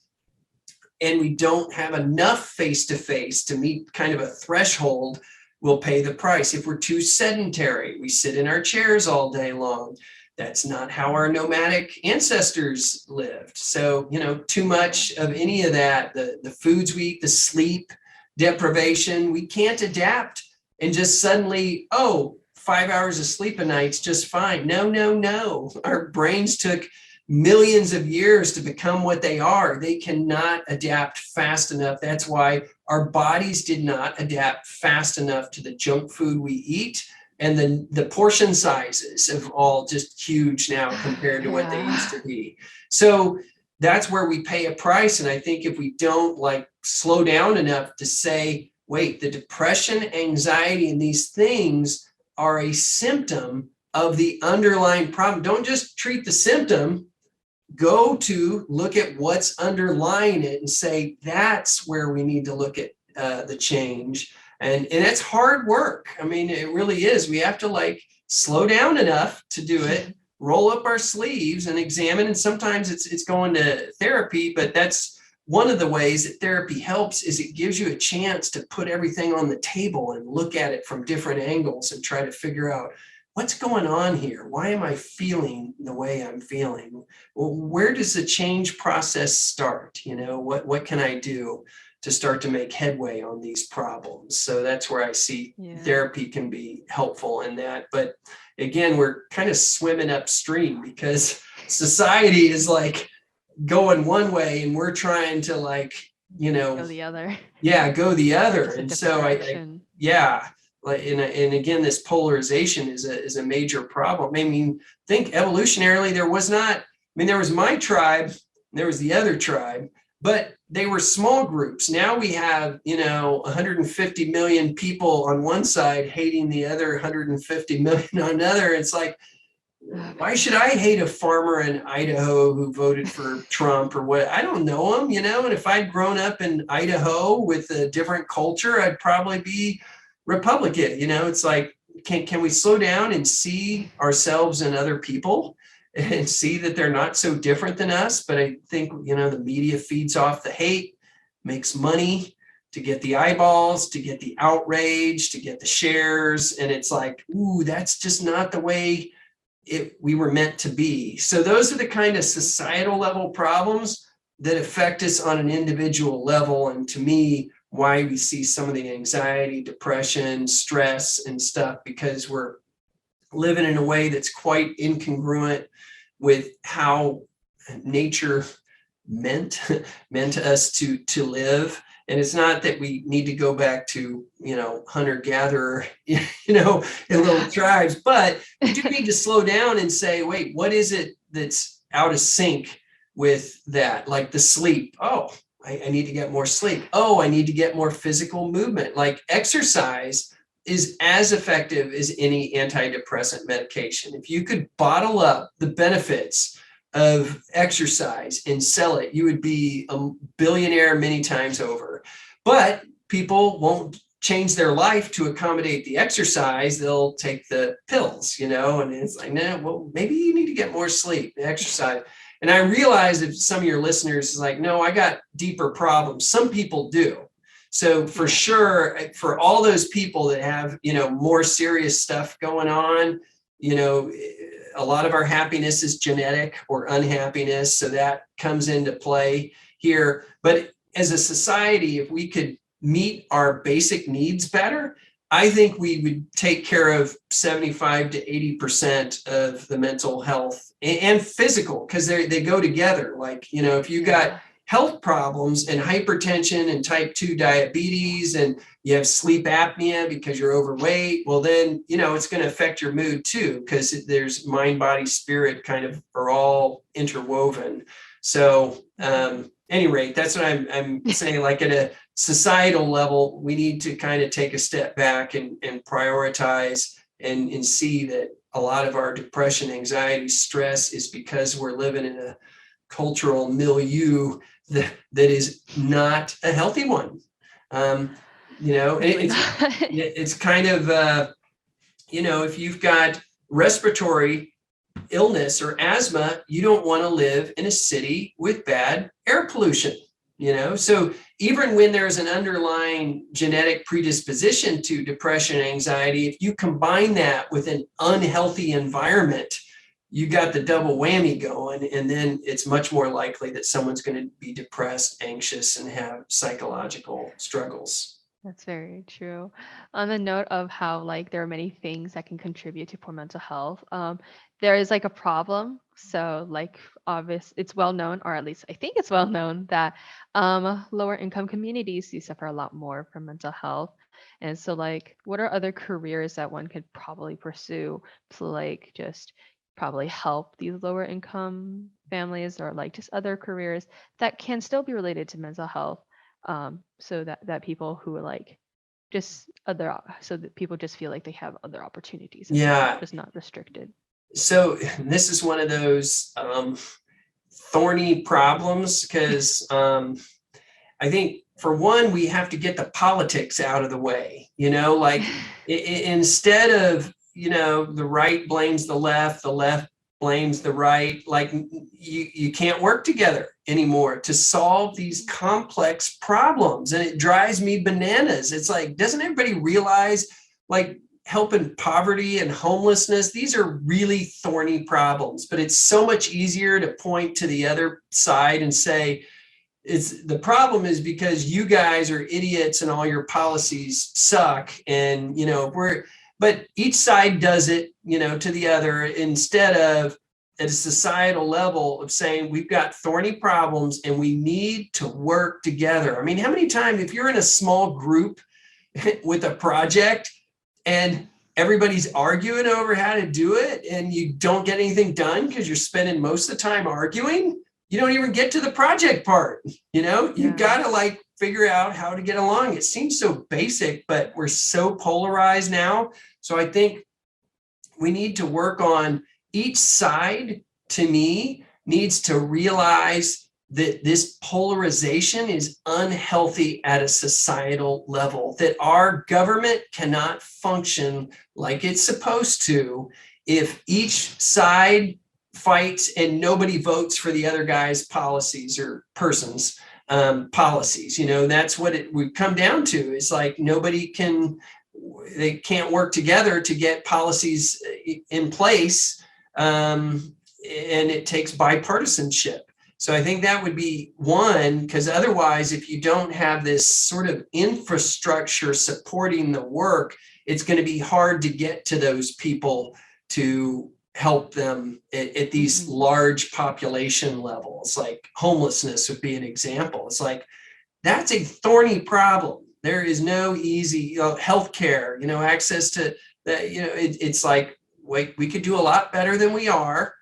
and we don't have enough face-to-face to meet kind of a threshold, we'll pay the price. If we're too sedentary, we sit in our chairs all day long. That's not how our nomadic ancestors lived. So, too much of any of that, the foods we eat, the sleep deprivation, we can't adapt and just suddenly, 5 hours of sleep a night's just fine. No. Our brains took millions of years to become what they are. They cannot adapt fast enough. That's why our bodies did not adapt fast enough to the junk food we eat. And then the portion sizes have all just huge now compared to what they used to be. So that's where we pay a price. And I think if we don't slow down enough to say, wait, the depression, anxiety, and these things are a symptom of the underlying problem. Don't just treat the symptom. Go to look at what's underlying it and say, that's where we need to look at the change. And it's hard work. I mean, it really is. We have to slow down enough to do it, roll up our sleeves and examine. And sometimes it's going to therapy, but that's one of the ways that therapy helps, is it gives you a chance to put everything on the table and look at it from different angles and try to figure out, what's going on here? Why am I feeling the way I'm feeling? Well, where does the change process start? What can I do to start to make headway on these problems? So that's where I see therapy can be helpful in that. But again, we're kind of swimming upstream because society is going one way and we're trying to go the other. Yeah, go the other. And so direction. and again, this polarization is a major problem. I mean, think evolutionarily, there was my tribe, there was the other tribe, but they were small groups. Now we have, 150 million people on one side hating the other 150 million on another. It's why should I hate a farmer in Idaho who voted for Trump or what? I don't know him, and if I'd grown up in Idaho with a different culture, I'd probably be Republican. It's can we slow down and see ourselves and other people and see that they're not so different than us? But I think, the media feeds off the hate, makes money to get the eyeballs, to get the outrage, to get the shares. And it's that's just not the way we were meant to be. So those are the kind of societal level problems that affect us on an individual level. And to me, why we see some of the anxiety, depression, stress and stuff, because we're living in a way that's quite incongruent with how nature meant us to live. And it's not that we need to go back to, hunter-gatherer, in little tribes, but we do need to slow down and say, wait, what is it that's out of sync with that? Like the sleep. Oh, I need to get more sleep. Oh, I need to get more physical movement. Like exercise is as effective as any antidepressant medication. If you could bottle up the benefits of exercise and sell it, you would be a billionaire many times over. But people won't change their life to accommodate the exercise. They'll take the pills, and it's well, maybe you need to get more sleep, exercise. And I realize if some of your listeners is no, I got deeper problems. Some people do. So for sure, for all those people that have, more serious stuff going on, a lot of our happiness is genetic or unhappiness. So that comes into play here. But as a society, if we could meet our basic needs better, I think we would take care of 75 to 80% of the mental health and physical, because they go together. If you got health problems and hypertension and type 2 diabetes and you have sleep apnea because you're overweight, well then, it's going to affect your mood too, because there's mind, body, spirit kind of are all interwoven. So any rate, that's what I'm saying, at a societal level, we need to kind of take a step back and prioritize and see that a lot of our depression, anxiety, stress is because we're living in a cultural milieu that is not a healthy one. It's kind of, if you've got respiratory illness or asthma, you don't want to live in a city with bad air pollution. So even when there's an underlying genetic predisposition to depression and anxiety, if you combine that with an unhealthy environment, you got the double whammy going, and then it's much more likely that someone's going to be depressed, anxious, and have psychological struggles. That's very true. On the note of how there are many things that can contribute to poor mental health, there is a problem. So obvious, it's well known, or at least I think it's well known, that lower income communities do suffer a lot more from mental health. And so what are other careers that one could probably pursue to just probably help these lower income families, or just other careers that can still be related to mental health? So that people who are so that people just feel like they have other opportunities, just not restricted. So this is one of those thorny problems, because I think for one, we have to get the politics out of the way, instead of, the right blames the left blames the right, you can't work together anymore to solve these complex problems. And it drives me bananas. It's doesn't everybody realize helping poverty and homelessness, these are really thorny problems, but it's so much easier to point to the other side and say, the problem is because you guys are idiots and all your policies suck. And, but each side does it, to the other, instead of at a societal level of saying we've got thorny problems and we need to work together. I mean, how many times, if you're in a small group with a project and everybody's arguing over how to do it and you don't get anything done because you're spending most of the time arguing, you don't even get to the project part. You've got to figure out how to get along. It seems so basic, but we're so polarized now. So I think we need to work on each side, to me, needs to realize that this polarization is unhealthy at a societal level, that our government cannot function like it's supposed to if each side fights and nobody votes for the other guy's policies or person's policies. That's what it would come down to. It's they can't work together to get policies in place. And it takes bipartisanship. So I think that would be one, because otherwise, if you don't have this sort of infrastructure supporting the work, it's going to be hard to get to those people to help them at these large population levels. Homelessness would be an example. It's that's a thorny problem. There is no easy healthcare, access to that. It's wait, we could do a lot better than we are.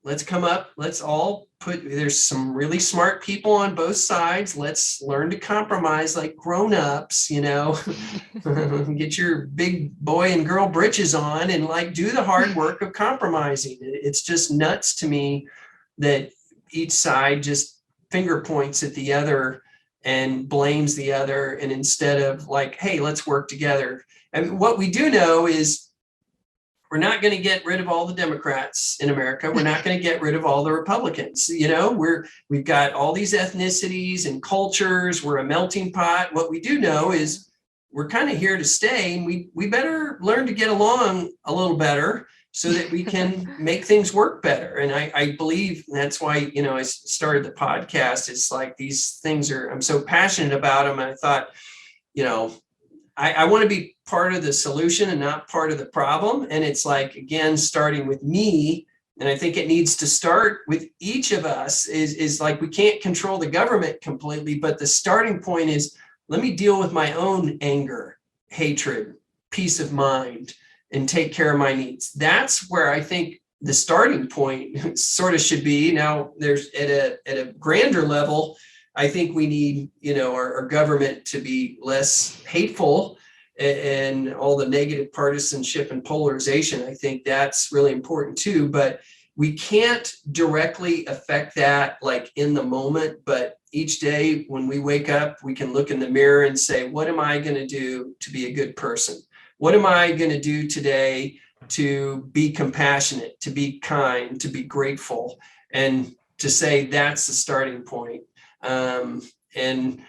Let's come up. Let's all there's some really smart people on both sides. Let's learn to compromise like grown-ups, get your big boy and girl britches on and do the hard work of compromising. It's just nuts to me that each side just finger points at the other and blames the other. And instead of hey, let's work together. And what we do know is we're not going to get rid of all the Democrats in America. We're not going to get rid of all the Republicans. We've got all these ethnicities and cultures. We're a melting pot. What we do know is we're kind of here to stay, and we better learn to get along a little better so that we can make things work better. And I believe that's why, I started the podcast. It's these things I'm so passionate about them. And I thought, I want to be part of the solution and not part of the problem. And it's again, starting with me. And I think it needs to start with each of us is we can't control the government completely, but the starting point is, let me deal with my own anger, hatred, peace of mind, and take care of my needs. That's where I think the starting point sort of should be. Now there's at a grander level, I think we need, our government to be less hateful and all the negative partisanship and polarization. I think that's really important too, but we can't directly affect that like in the moment, but each day when we wake up, we can look in the mirror and say, what am I going to do to be a good person? What am I going to do today to be compassionate, to be kind, to be grateful, and to say that's the starting point. And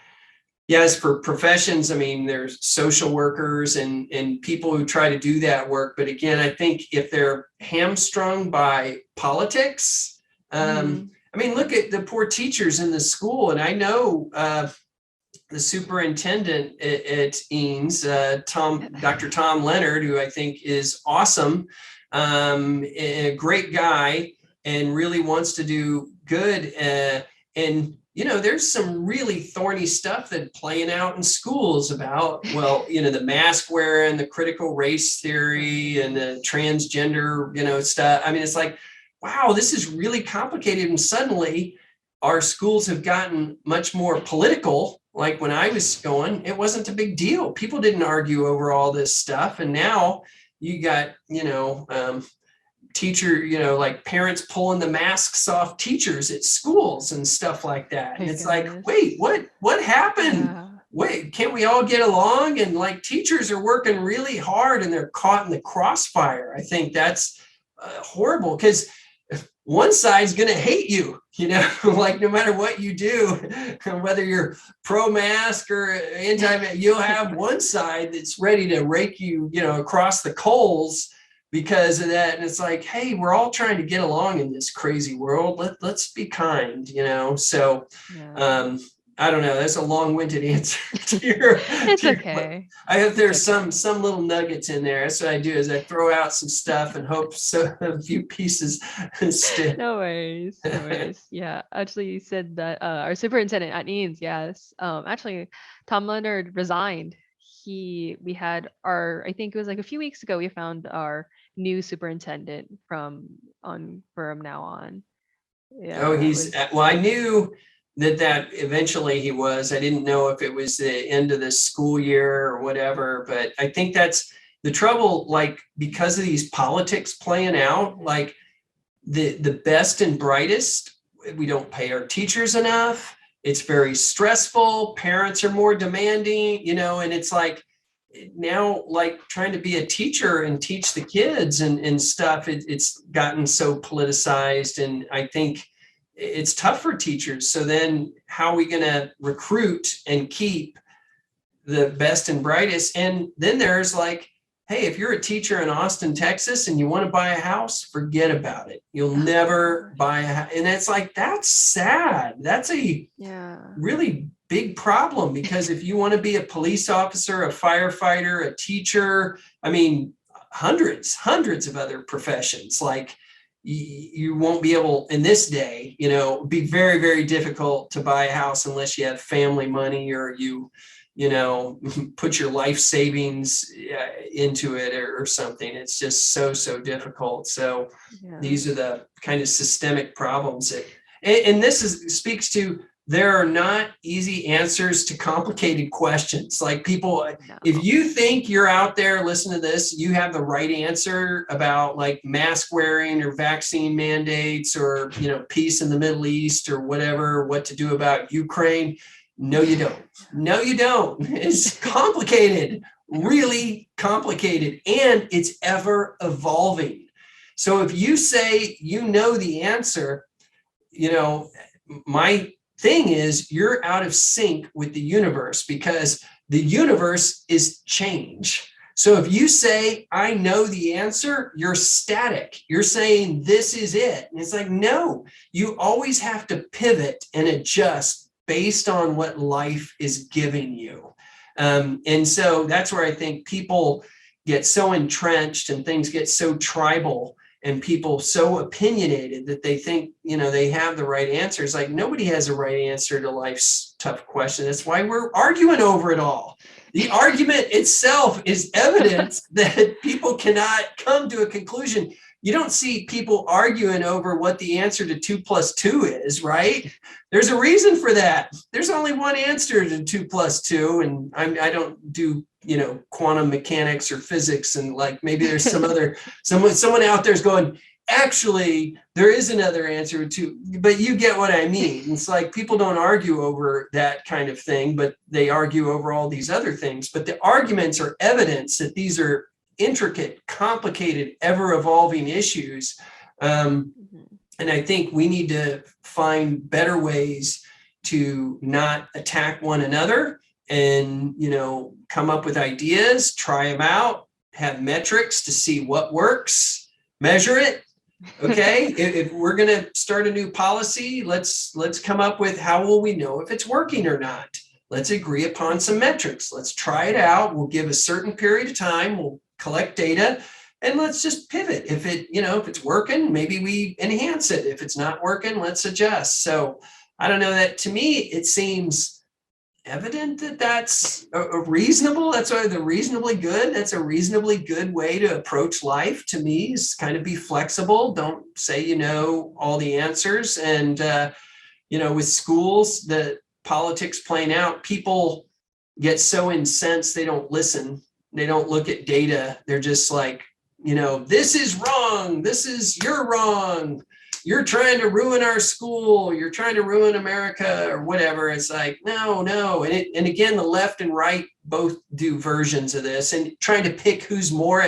yes, for professions, I mean, there's social workers and people who try to do that work. But again, I think if they're hamstrung by politics, I mean, look at the poor teachers in the school. And I know the superintendent at Eanes, Dr. Tom Leonard, who I think is awesome, a great guy, and really wants to do good. And there's some really thorny stuff that playing out in schools about, the mask wearing, the critical race theory, and the transgender, stuff. I mean, it's like, wow, this is really complicated. And suddenly our schools have gotten much more political. Like when I was going, it wasn't a big deal. People didn't argue over all this stuff. And now you got, teacher, like parents pulling the masks off teachers at schools and stuff like that. And it's like, wait, what happened? Yeah. Wait, can't we all get along? And like teachers are working really hard and they're caught in the crossfire. I think that's horrible, because one side's going to hate you, like no matter what you do, whether you're pro-mask or anti-mask, you'll have one side that's ready to rake you, across the coals because of that. And it's like, hey, we're all trying to get along in this crazy world. Let's be kind, So yeah. I don't know. That's a long-winded answer to your. It's okay. I hope there's some little nuggets in there. That's what I do, is I throw out some stuff and hope a few pieces stick. No worries. Yeah, actually, you said that our superintendent at Eanes, yes. Actually, Tom Leonard resigned. We had I think it was like a few weeks ago, we found our new superintendent from now on. Yeah. Oh, I knew that eventually he was. I didn't know if it was the end of the school year or whatever, but I think that's the trouble, like because of these politics playing out, like the best and brightest, we don't pay our teachers enough. It's very stressful. Parents are more demanding, and it's like now, like trying to be a teacher and teach the kids and stuff, it's gotten so politicized. And I think it's tough for teachers. So then how are we going to recruit and keep the best and brightest? And then there's like, hey, if you're a teacher in Austin, Texas, and you want to buy a house, forget about it. You'll never buy a house. And it's like, that's sad. That's a really big problem, because if you want to be a police officer, a firefighter, a teacher, I mean, hundreds of other professions, like you won't be able in this day, be very, very difficult to buy a house unless you have family money or you put your life savings into it or something. It's just so difficult. So these are the kind of systemic problems and this speaks to, there are not easy answers to complicated questions. Like people, if you think you're out there listening to this, you have the right answer about like mask wearing or vaccine mandates or, peace in the Middle East or whatever, what to do about Ukraine. No, you don't. No, you don't. It's complicated, really complicated, and it's ever evolving. So if you say, the answer, my thing is you're out of sync with the universe, because the universe is change. So if you say, I know the answer, you're static. You're saying this is it. And it's like, no, you always have to pivot and adjust based on what life is giving you. And so that's where I think people get so entrenched and things get so tribal and people so opinionated that they think, they have the right answers. Like nobody has a right answer to life's tough question. That's why we're arguing over it all. The argument itself is evidence that people cannot come to a conclusion. you don't see people arguing over what the answer to 2 + 2 is, right? There's a reason for that. There's only one answer to 2 + 2. And I don't do, quantum mechanics or physics. And like, maybe there's someone out there's going, actually, there is another answer to, but you get what I mean. It's like people don't argue over that kind of thing, but they argue over all these other things. But the arguments are evidence that these are intricate, complicated, ever-evolving issues. And I think we need to find better ways to not attack one another and, come up with ideas, try them out, have metrics to see what works, measure it. Okay, if we're going to start a new policy, let's come up with how will we know if it's working or not. Let's agree upon some metrics. Let's try it out. We'll give a certain period of time. We'll collect data, and let's just pivot. If it's working, maybe we enhance it. If it's not working, let's adjust. So I don't know, that to me, it seems evident that that's a reasonable, that's why the reasonably good, that's a reasonably good way to approach life to me, is kind of be flexible. Don't say, all the answers. And, with schools, the politics playing out, people get so incensed, they don't listen. They don't look at data. They're just like, this is wrong. You're wrong. You're trying to ruin our school. You're trying to ruin America or whatever. It's like, no. And again, the left and right both do versions of this, and trying to pick who's more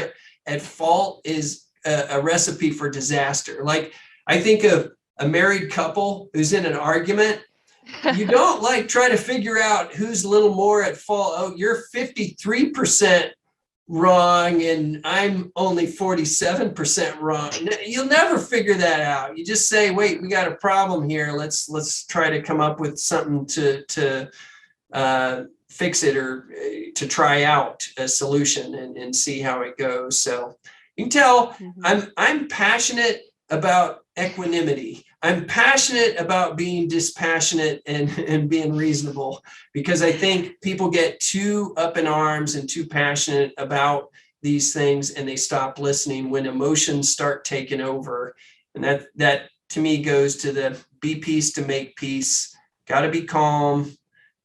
at fault is a recipe for disaster. Like, I think of a married couple who's in an argument. You don't try to figure out who's a little more at fault. Oh, you're 53% wrong and I'm only 47% wrong. You'll never figure that out. You just say, wait, we got a problem here. Let's try to come up with something to fix it, or to try out a solution and see how it goes. So you can tell I'm passionate about equanimity. I'm passionate about being dispassionate and being reasonable, because I think people get too up in arms and too passionate about these things, and they stop listening when emotions start taking over. And that to me goes to the be peace to make peace. Got to be calm,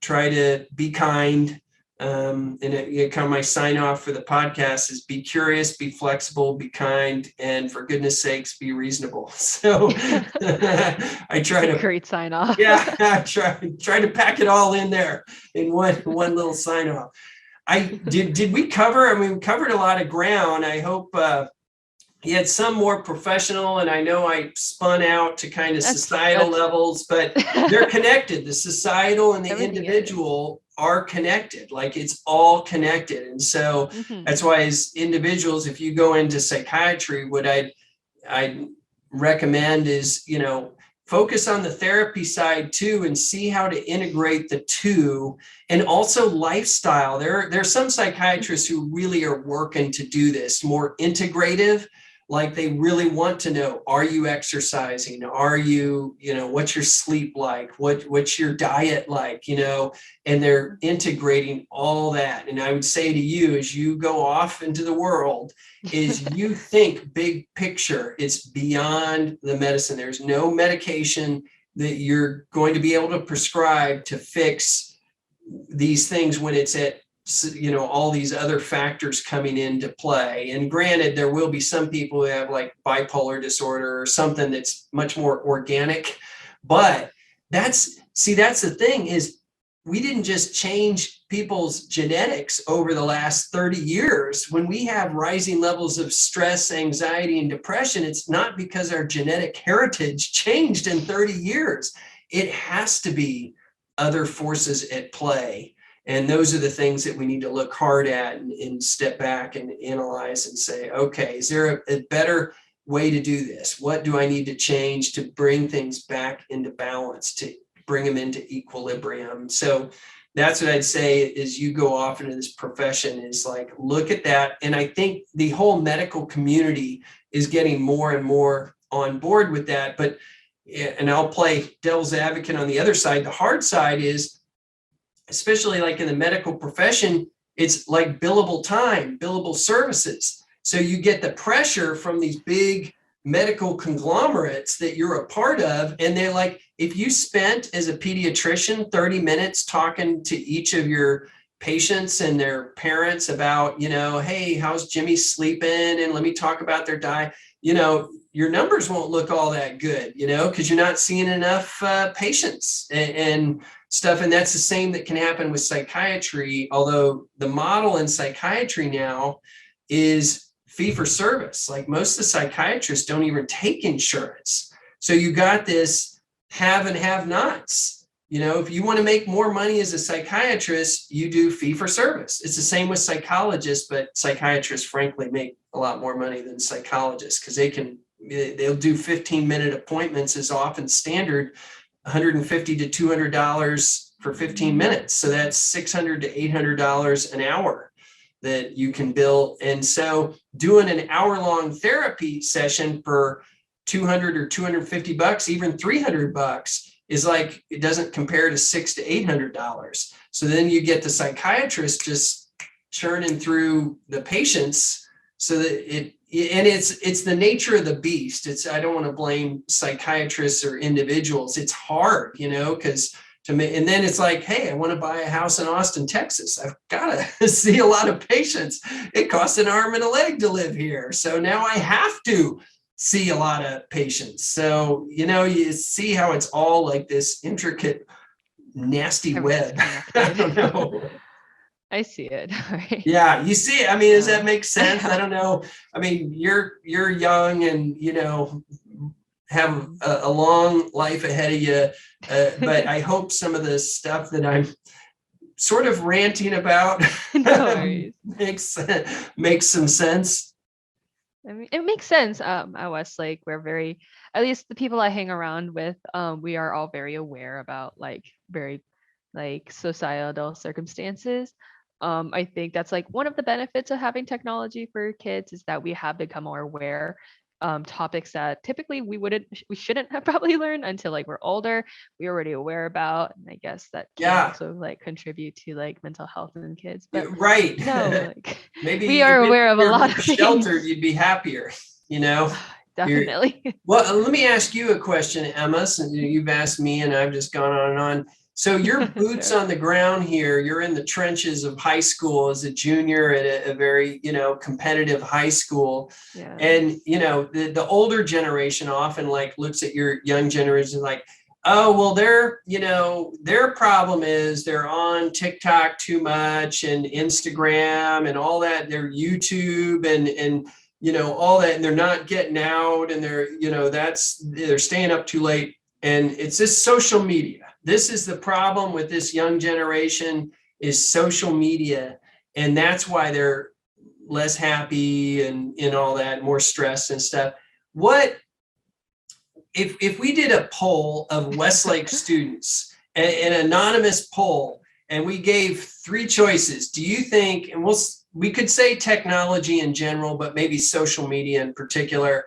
try to be kind. And kind of my sign off for the podcast is be curious, be flexible, be kind, and for goodness sakes, be reasonable. So I try to great sign off. Yeah, I try to pack it all in there in one little sign off. Did we cover? I mean, we covered a lot of ground. I hope you had some more professional, and I know I spun out to kind of societal levels, but they're connected. The societal and the individual are connected. Like, it's all connected. And so that's why, as individuals, if you go into psychiatry, what I'd recommend is, focus on the therapy side too, and see how to integrate the two, and also lifestyle. There are some psychiatrists who really are working to do this more integrative. Like, they really want to know, are you exercising? Are you, what's your sleep like? What's your diet like? And they're integrating all that. And I would say to you, as you go off into the world, is you think big picture. It's beyond the medicine. There's no medication that you're going to be able to prescribe to fix these things when it's at all these other factors coming into play. And granted, there will be some people who have like bipolar disorder or something that's much more organic, but that's the thing, is we didn't just change people's genetics over the last 30 years. When we have rising levels of stress, anxiety, and depression, it's not because our genetic heritage changed in 30 years. It has to be other forces at play. And those are the things that we need to look hard at and step back and analyze and say, okay, is there a better way to do this? What do I need to change to bring things back into balance, to bring them into equilibrium? So that's what I'd say as you go off into this profession, is like, look at that. And I think the whole medical community is getting more and more on board with that. But, and I'll play devil's advocate on the other side. The hard side is, especially like in the medical profession, it's like billable time, billable services. So you get the pressure from these big medical conglomerates that you're a part of. And they're like, if you spent as a pediatrician 30 minutes talking to each of your patients and their parents about, hey, how's Jimmy sleeping? And let me talk about their diet. Your numbers won't look all that good, because you're not seeing enough patients and stuff. And that's the same that can happen with psychiatry, although the model in psychiatry now is fee for service. Like most of the psychiatrists don't even take insurance. So you got this have and have nots. If you want to make more money as a psychiatrist, you do fee for service. It's the same with psychologists, but psychiatrists, frankly, make a lot more money than psychologists because they'll do 15-minute appointments is often standard, $150 to $200 for 15 minutes. So that's $600 to $800 an hour that you can bill. And so doing an hour-long therapy session for $200 or $250, even $300 is like, it doesn't compare to $600 to $800. So then you get the psychiatrist just churning through the patients so that it's the nature of the beast. I don't want to blame psychiatrists or individuals. It's hard, because and then it's like, hey, I want to buy a house in Austin, Texas. I've got to see a lot of patients. It costs an arm and a leg to live here. So now I have to see a lot of patients. So, you see how it's all like this intricate, nasty web. I don't know. I see it. Right? Yeah, you see it. I mean, does that make sense? I don't know. I mean, you're young and, have a long life ahead of you. But I hope some of the stuff that I'm sort of ranting about makes some sense. I mean, it makes sense. At Westlake, we're very, at least the people I hang around with, we are all very aware about very societal circumstances. I think that's one of the benefits of having technology for kids is that we have become more aware. Topics that typically we shouldn't have probably learned until we're older, we're already aware about, and I guess that can also contribute to mental health in kids. But right, no, maybe we are aware of a lot of sheltered, things. You'd be happier, Definitely. Well, let me ask you a question, Emma, since you've asked me and I've just gone on and on. So your boots on the ground here, you're in the trenches of high school as a junior at a very, competitive high school. Yeah. And, the older generation often looks at your young generation like, oh, well, their problem is they're on TikTok too much and Instagram and all that, their YouTube and all that, and they're not getting out and they're staying up too late. And it's this social media. This is the problem with this young generation is social media. And that's why they're less happy and all that, more stress and stuff. What if we did a poll of Westlake students, an anonymous poll, and we gave 3 choices? Do you think, and we could say technology in general, but maybe social media in particular,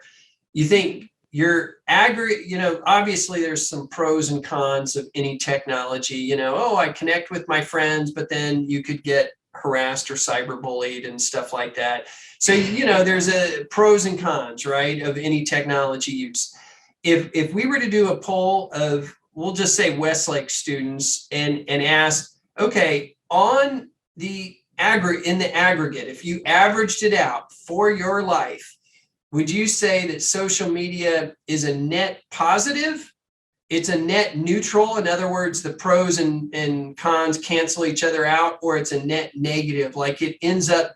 you think your obviously there's some pros and cons of any technology, I connect with my friends, but then you could get harassed or cyberbullied and stuff like that. So, there's a pros and cons, right, of any technology use. If we were to do a poll of, we'll just say Westlake students and ask, okay, on the aggregate, if you averaged it out for your life, would you say that social media is a net positive? It's a net neutral. In other words, the pros and cons cancel each other out, or it's a net negative, like it ends up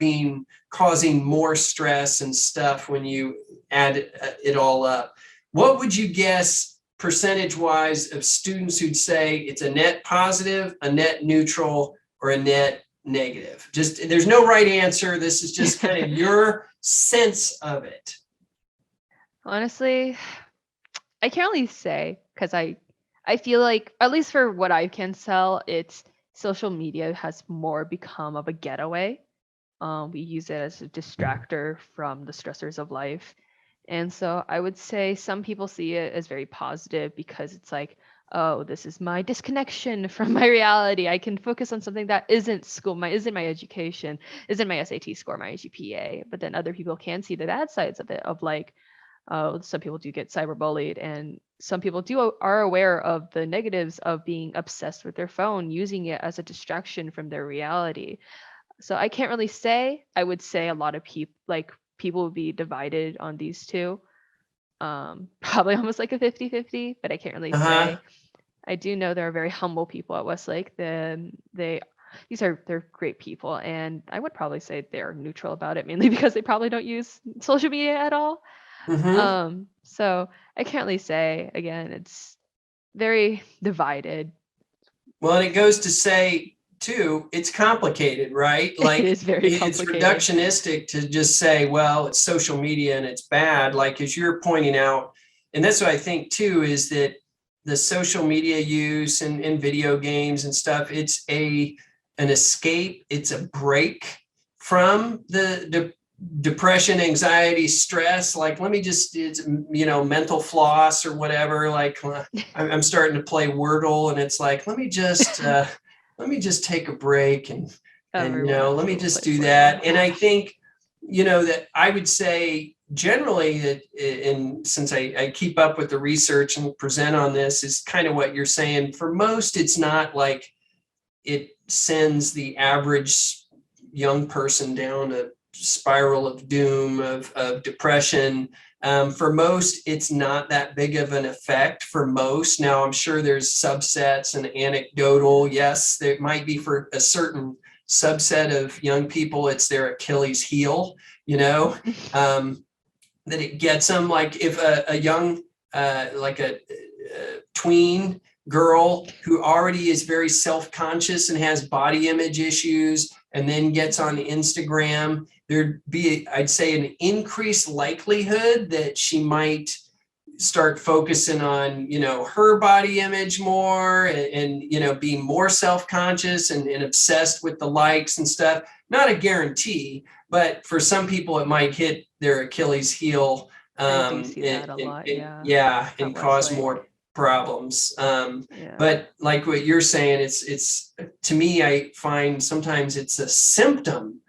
causing more stress and stuff when you add it all up. What would you guess percentage-wise of students who'd say it's a net positive, a net neutral, or a net negative? Just, there's no right answer. This is just kind of your sense of it. Honestly, I can't really say because I feel like, at least for what I can tell, it's social media has more become of a getaway. We use it as a distractor from the stressors of life. And so I would say some people see it as very positive because it's like, oh, this is my disconnection from my reality. I can focus on something that isn't school, isn't my education, isn't my SAT score, my GPA. But then other people can see the bad sides of it, of Some people do get cyberbullied, and some people are aware of the negatives of being obsessed with their phone, using it as a distraction from their reality. So I can't really say. I would say a lot of people would be divided on these two. Probably almost like a 50-50, but I can't really Uh-huh. say. I do know there are very humble people at Westlake. They're great people, and I would probably say they're neutral about it, mainly because they probably don't use social media at all. Mm-hmm. So I can't really say. Again, it's very divided. Well, and it goes to say too, it's complicated, right? It Like is very it's complicated. reductionistic to just say, well, it's social media and it's bad. Like as you're pointing out, and that's what I think too, is that the social media use and video games and stuff, it's an escape, it's a break from the depression, anxiety, stress. Like let me just, it's mental floss or whatever. Like I'm starting to play Wordle, and it's like let me just take a break and Everyone let me still just plays do Wordle. that. And I think that I would say generally that, and since I keep up with the research and present on this, is kind of what you're saying. For most, it's not like it sends the average young person down a spiral of doom, of depression. For most, it's not that big of an effect for most. Now, I'm sure there's subsets and anecdotal. Yes, there might be for a certain subset of young people, it's their Achilles heel, that it gets them. Like if a young, like a tween girl who already is very self-conscious and has body image issues and then gets on Instagram, there'd be, I'd say, an increased likelihood that she might start focusing on, her body image more and being more self-conscious and obsessed with the likes and stuff. Not a guarantee, but for some people it might hit their Achilles heel, I do see that a lot. Yeah, yeah, at and cause Westlake. more problems. Yeah. But like what you're saying, it's to me, I find sometimes it's a symptom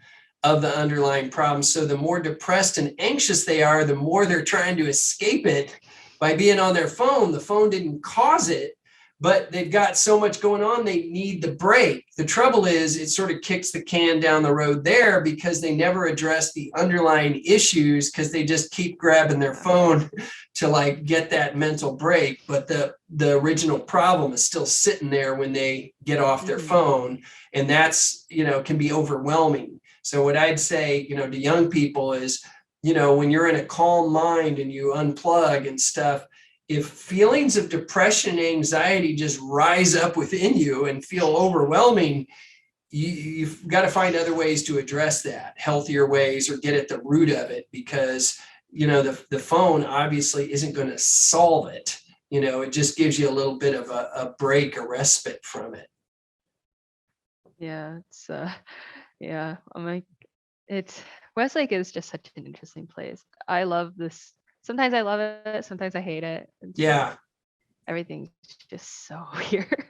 of the underlying problem. So the more depressed and anxious they are, the more they're trying to escape it by being on their phone. The phone didn't cause it, but they've got so much going on, they need the break. The trouble is it sort of kicks the can down the road there because they never address the underlying issues, because they just keep grabbing their Yeah. phone to like get that mental break. But the original problem is still sitting there when they get off their phone. And that's, can be overwhelming. So what I'd say, to young people is, when you're in a calm mind and you unplug and stuff, if feelings of depression and anxiety just rise up within you and feel overwhelming, you've got to find other ways to address that, healthier ways, or get at the root of it, because the phone obviously isn't going to solve it. It just gives you a little bit of a break, a respite from it. Yeah, yeah. I'm like, it's Westlake is just such an interesting place. I love this. Sometimes I love it, sometimes I hate it. It's like Yeah. everything's just so weird.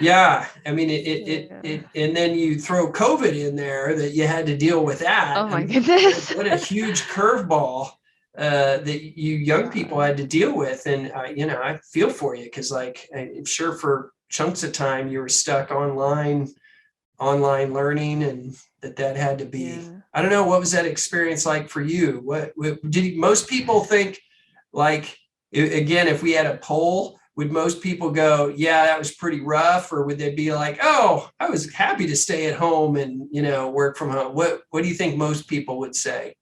Yeah. I mean, Yeah. and then you throw COVID in there, that you had to deal with that. Oh I my mean, goodness. what a huge curveball that you young people Yeah. had to deal with. And, I feel for you, because like, I'm sure for chunks of time you were stuck online learning, and that had to be, Yeah. I don't know, what was that experience like for you? What did most people think? Like, again, if we had a poll, would most people go, yeah, that was pretty rough? Or would they be like, oh, I was happy to stay at home and, work from home? What do you think most people would say?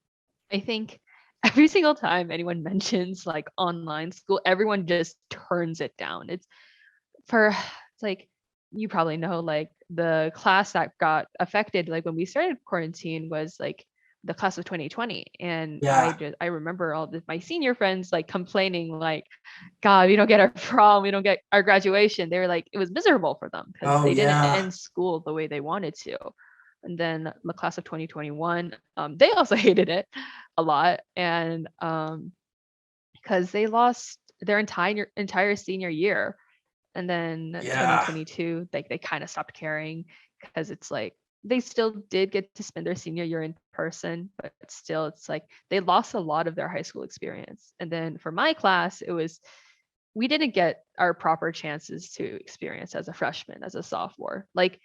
I think every single time anyone mentions like online school, everyone just turns it down. It's like, you probably know, like the class that got affected like when we started quarantine was like the class of 2020. And Yeah. I remember my senior friends like complaining like, God, we don't get our prom, we don't get our graduation. They were like, it was miserable for them because Oh, they didn't yeah. end school the way they wanted to. And then the class of 2021, they also hated it a lot. And because they lost their entire senior year. And then Yeah. 2022, like they kind of stopped caring because it's like they still did get to spend their senior year in person, but still it's like they lost a lot of their high school experience. And then for my class, we didn't get our proper chances to experience as a freshman, as a sophomore. Like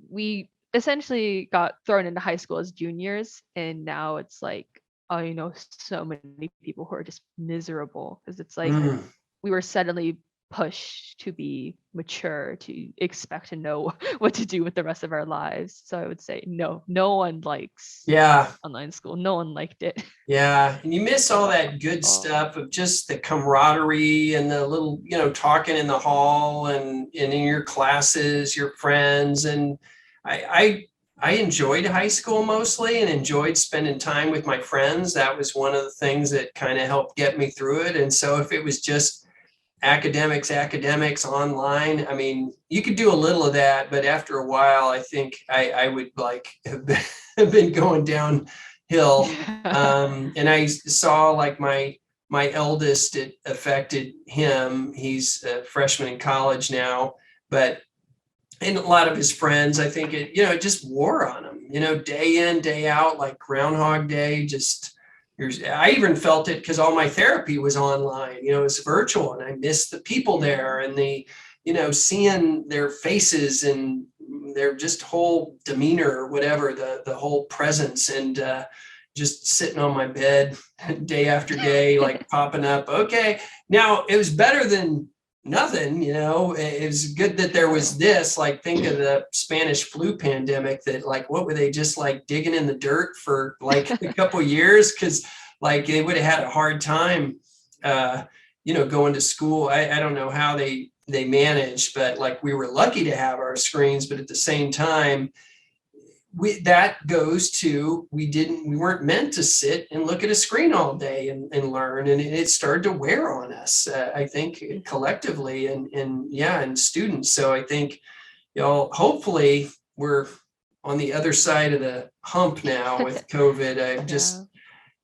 we essentially got thrown into high school as juniors, and now it's like, oh, so many people who are just miserable because it's like Mm. we were suddenly pushed to be mature, to expect to know what to do with the rest of our lives. So I would say no one likes Yeah. online school. No one liked it. Yeah. And you miss all that good Oh. stuff of just the camaraderie and the little, talking in the hall and in your classes, your friends. And I enjoyed high school mostly and enjoyed spending time with my friends. That was one of the things that kind of helped get me through it. And so if it was just academics online, I mean, you could do a little of that, but after a while, I think I would like have been going downhill. And I saw like my eldest, it affected him. He's a freshman in college now, but and a lot of his friends, I think it just wore on him, day in, day out, like Groundhog Day. I even felt it because all my therapy was online, it was virtual, and I missed the people there and seeing their faces and their just whole demeanor or whatever, the whole presence, and just sitting on my bed day after day, like popping up. Okay. Now it was better than nothing, it was good that there was this, like, think of the Spanish flu pandemic, that like, what were they just like digging in the dirt for like a couple years? Cause like they would have had a hard time, going to school. I don't know how they managed, but like we were lucky to have our screens, but at the same time, that goes to, we weren't meant to sit and look at a screen all day and learn, and it started to wear on us, I think, collectively, and students. So I think, hopefully we're on the other side of the hump now with COVID. I just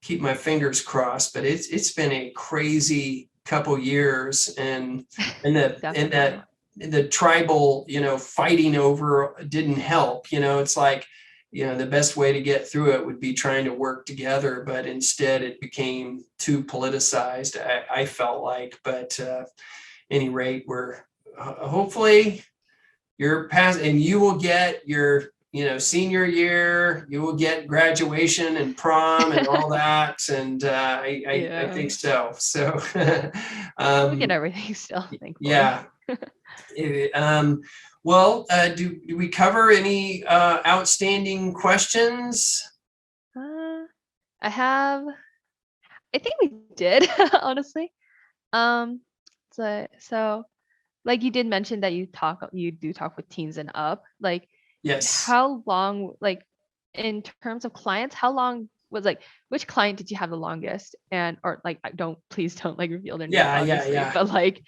keep my fingers crossed, but it's been a crazy couple years, and the tribal, fighting over didn't help. It's like, the best way to get through it would be trying to work together, but instead it became too politicized, I felt like. But any rate, we're hopefully you're past, and you will get your senior year, you will get graduation and prom and all that, and I think so. So we get everything still, thankfully. Yeah. Well, do we cover any outstanding questions? I think we did, honestly. So like you did mention that you do talk with teens and up. Like, yes. How long, like in terms of clients, how long was, like, which client did you have the longest? And or like, please don't like reveal their name, obviously. Yeah. But like,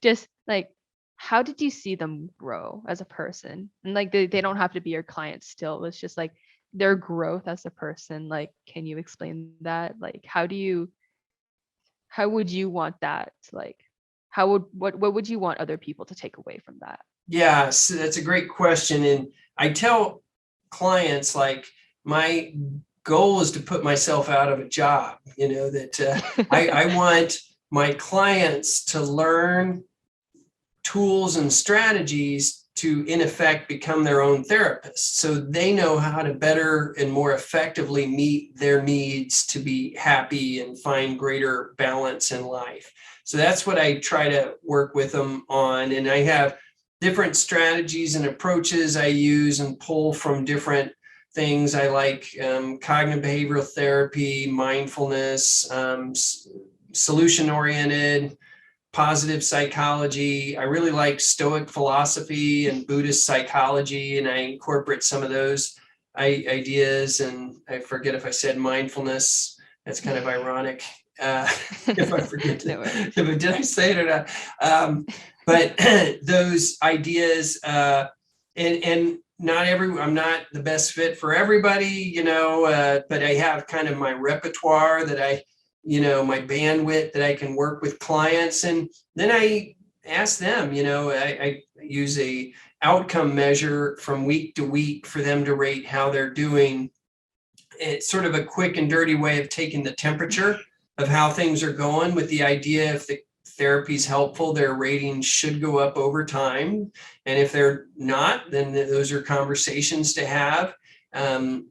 just like, how did you see them grow as a person? And like, they don't have to be your client still. It's just like their growth as a person. Like, can you explain that? Like, how would you want that? Like, what would you want other people to take away from that? Yeah, so that's a great question. And I tell clients, like, my goal is to put myself out of a job, that I want my clients to learn tools and strategies to, in effect, become their own therapists. So they know how to better and more effectively meet their needs to be happy and find greater balance in life. So that's what I try to work with them on. And I have different strategies and approaches I use and pull from different things. I like cognitive behavioral therapy, mindfulness, solution-oriented, positive psychology. I really like Stoic philosophy and Buddhist psychology, and I incorporate some of those ideas. And I forget if I said mindfulness. That's kind of ironic. If I forget did I say it or not? But those ideas, and not I'm not the best fit for everybody, but I have kind of my repertoire that my bandwidth that I can work with clients. And then I ask them, I use a outcome measure from week to week for them to rate how they're doing. It's sort of a quick and dirty way of taking the temperature of how things are going, with the idea if the therapy is helpful, their ratings should go up over time. And if they're not, then those are conversations to have.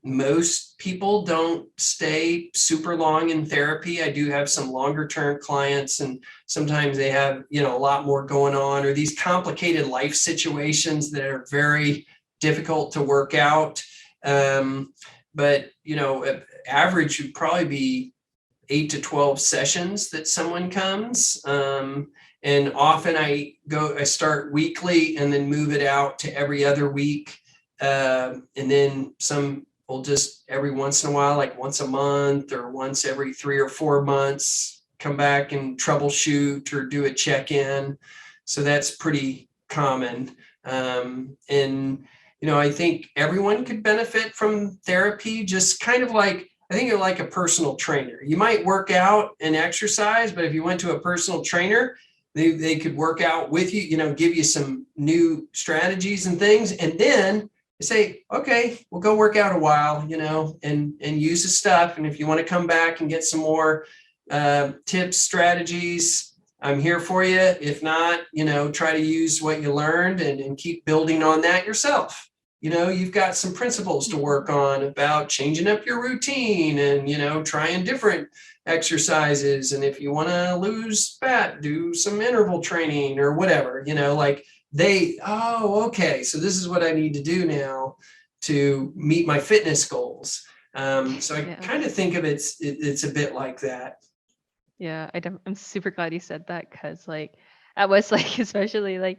Most people don't stay super long in therapy. I do have some longer term clients, and sometimes they have, a lot more going on, or these complicated life situations that are very difficult to work out. But, average would probably be 8 to 12 sessions that someone comes. And often I start weekly and then move it out to every other week. And then some will just every once in a while, like once a month or once every 3 or 4 months, come back and troubleshoot or do a check-in. So that's pretty common. And I think everyone could benefit from therapy, just kind of like, I think you're like a personal trainer. You might work out and exercise, but if you went to a personal trainer, they could work out with you, give you some new strategies and things. And then they say, okay, we'll go work out a while, and use the stuff. And if you want to come back and get some more tips, strategies, I'm here for you. If not, try to use what you learned and keep building on that yourself. You've got some principles to work on about changing up your routine and, trying different exercises. And if you want to lose fat, do some interval training or whatever, okay, so this is what I need to do now to meet my fitness goals. So I kind of think of it's a bit like that. Yeah, I'm super glad you said that, because at Westlake, especially,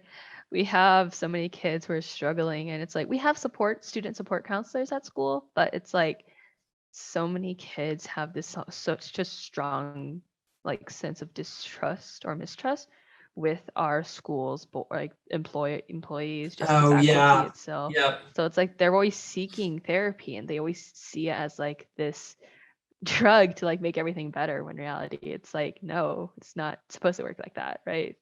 we have so many kids who are struggling, and it's we have student support counselors at school, but it's so many kids have this such a strong sense of distrust or mistrust with our schools, but employees, just the faculty itself. Yeah. So it's they're always seeking therapy, and they always see it as this drug to make everything better, when in reality it's no, it's not supposed to work like that, right?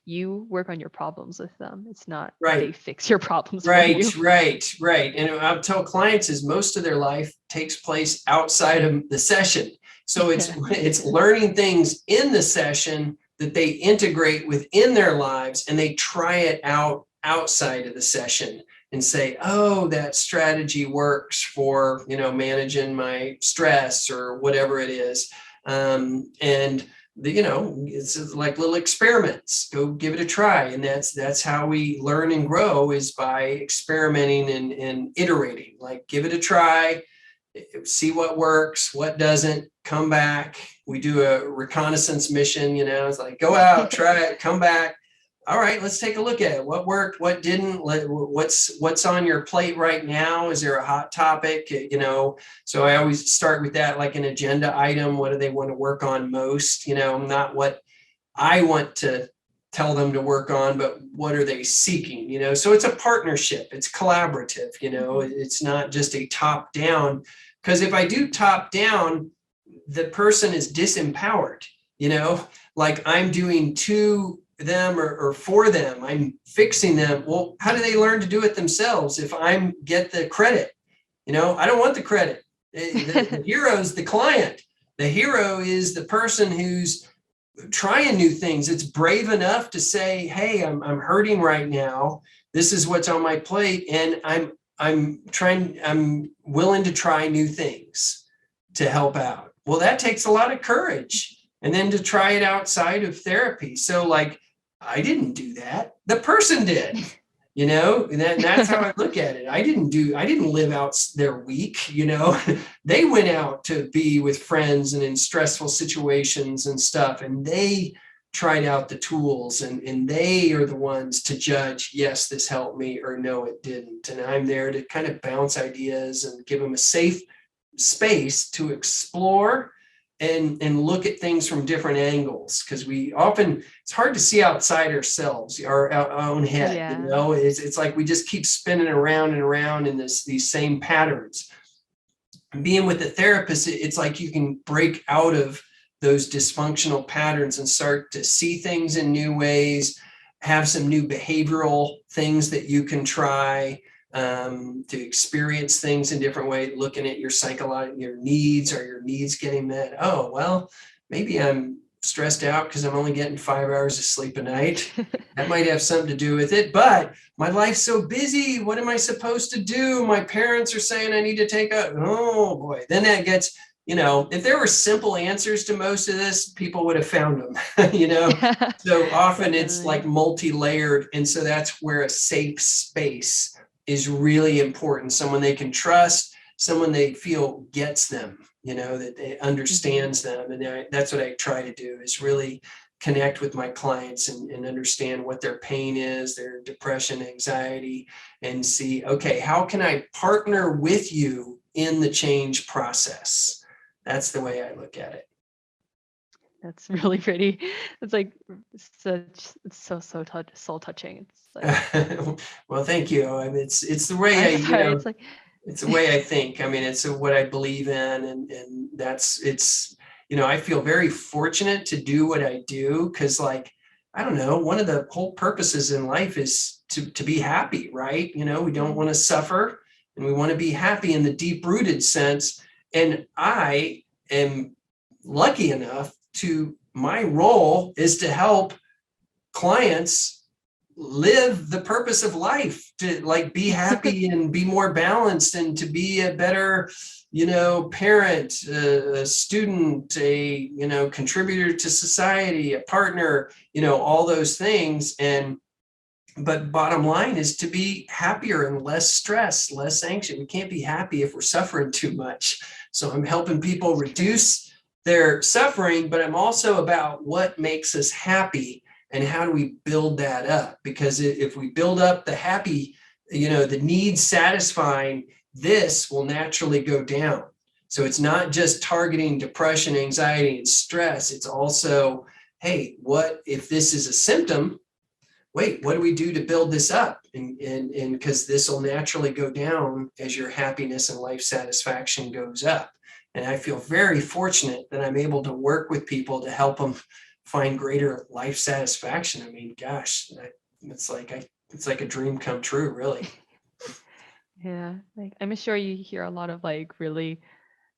You work on your problems with them. It's not they fix your problems for you. Right. And I'll tell clients is most of their life takes place outside of the session. So it's learning things in the session that they integrate within their lives, and they try it out outside of the session and say, oh, that strategy works for, managing my stress or whatever it is. And it's like little experiments. Go give it a try. And that's how we learn and grow, is by experimenting and iterating. Give it a try, see what works, what doesn't, come back. We do a reconnaissance mission, it's go out, try it, come back. All right, let's take a look at it. What worked, what didn't, what's on your plate right now? Is there a hot topic? So I always start with that, like an agenda item. What do they want to work on most? Not what I want to tell them to work on, but what are they seeking? So it's a partnership, it's collaborative, it's not just a top down, because if I do top down, the person is disempowered, I'm doing to them or for them, I'm fixing them. Well, how do they learn to do it themselves if I get the credit? I don't want the credit. The hero is the client. The hero is the person who's trying new things. It's brave enough to say, hey, I'm hurting right now. This is what's on my plate, and I'm willing to try new things to help out. Well, that takes a lot of courage. And then to try it outside of therapy. So I didn't do that. The person did, and that's how I look at it. I didn't live out their week, They went out to be with friends and in stressful situations and stuff. And they tried out the tools, and they are the ones to judge, yes, this helped me, or no, it didn't. And I'm there to kind of bounce ideas and give them a safe space to explore and look at things from different angles, because it's hard to see outside ourselves, our own head. Yeah. It's like we just keep spinning around and around in these same patterns. And being with the therapist, it's like you can break out of those dysfunctional patterns and start to see things in new ways, have some new behavioral things that you can try to experience things in different ways, looking at your your needs. Are your needs getting met? Oh, well, maybe I'm stressed out because I'm only getting 5 hours of sleep a night. That might have something to do with it, but my life's so busy. What am I supposed to do? My parents are saying I need to take oh boy. Then that gets, if there were simple answers to most of this, people would have found them, So often it's like multi-layered. And so that's where a safe space is really important. Someone they can trust, someone they feel gets them, that they understands them. And that's what I try to do, is really connect with my clients and understand what their pain is, their depression, anxiety, and see, okay, how can I partner with you in the change process? That's the way I look at it. That's really pretty. It's like it's so soul touching. It's like, well, thank you. I mean, it's the way it's the way I think. I mean, it's what I believe in, and it's I feel very fortunate to do what I do, because I don't know, one of the whole purposes in life is to be happy, right? We don't want to suffer, and we want to be happy in the deep rooted sense. And I am lucky enough my role is to help clients live the purpose of life, to be happy and be more balanced, and to be a better, parent, a student, a, contributor to society, a partner, all those things. But bottom line is to be happier and less stressed, less anxious. We can't be happy if we're suffering too much. So I'm helping people reduce their suffering, but I'm also about what makes us happy and how do we build that up? Because if we build up the happy, the needs satisfying, this will naturally go down. So it's not just targeting depression, anxiety, and stress. It's also, hey, what if this is a symptom? Wait, what do we do to build this up? And because this will naturally go down as your happiness and life satisfaction goes up. And I feel very fortunate that I'm able to work with people to help them find greater life satisfaction. I mean, gosh, it's like a dream come true, really. Yeah, I'm sure you hear a lot of really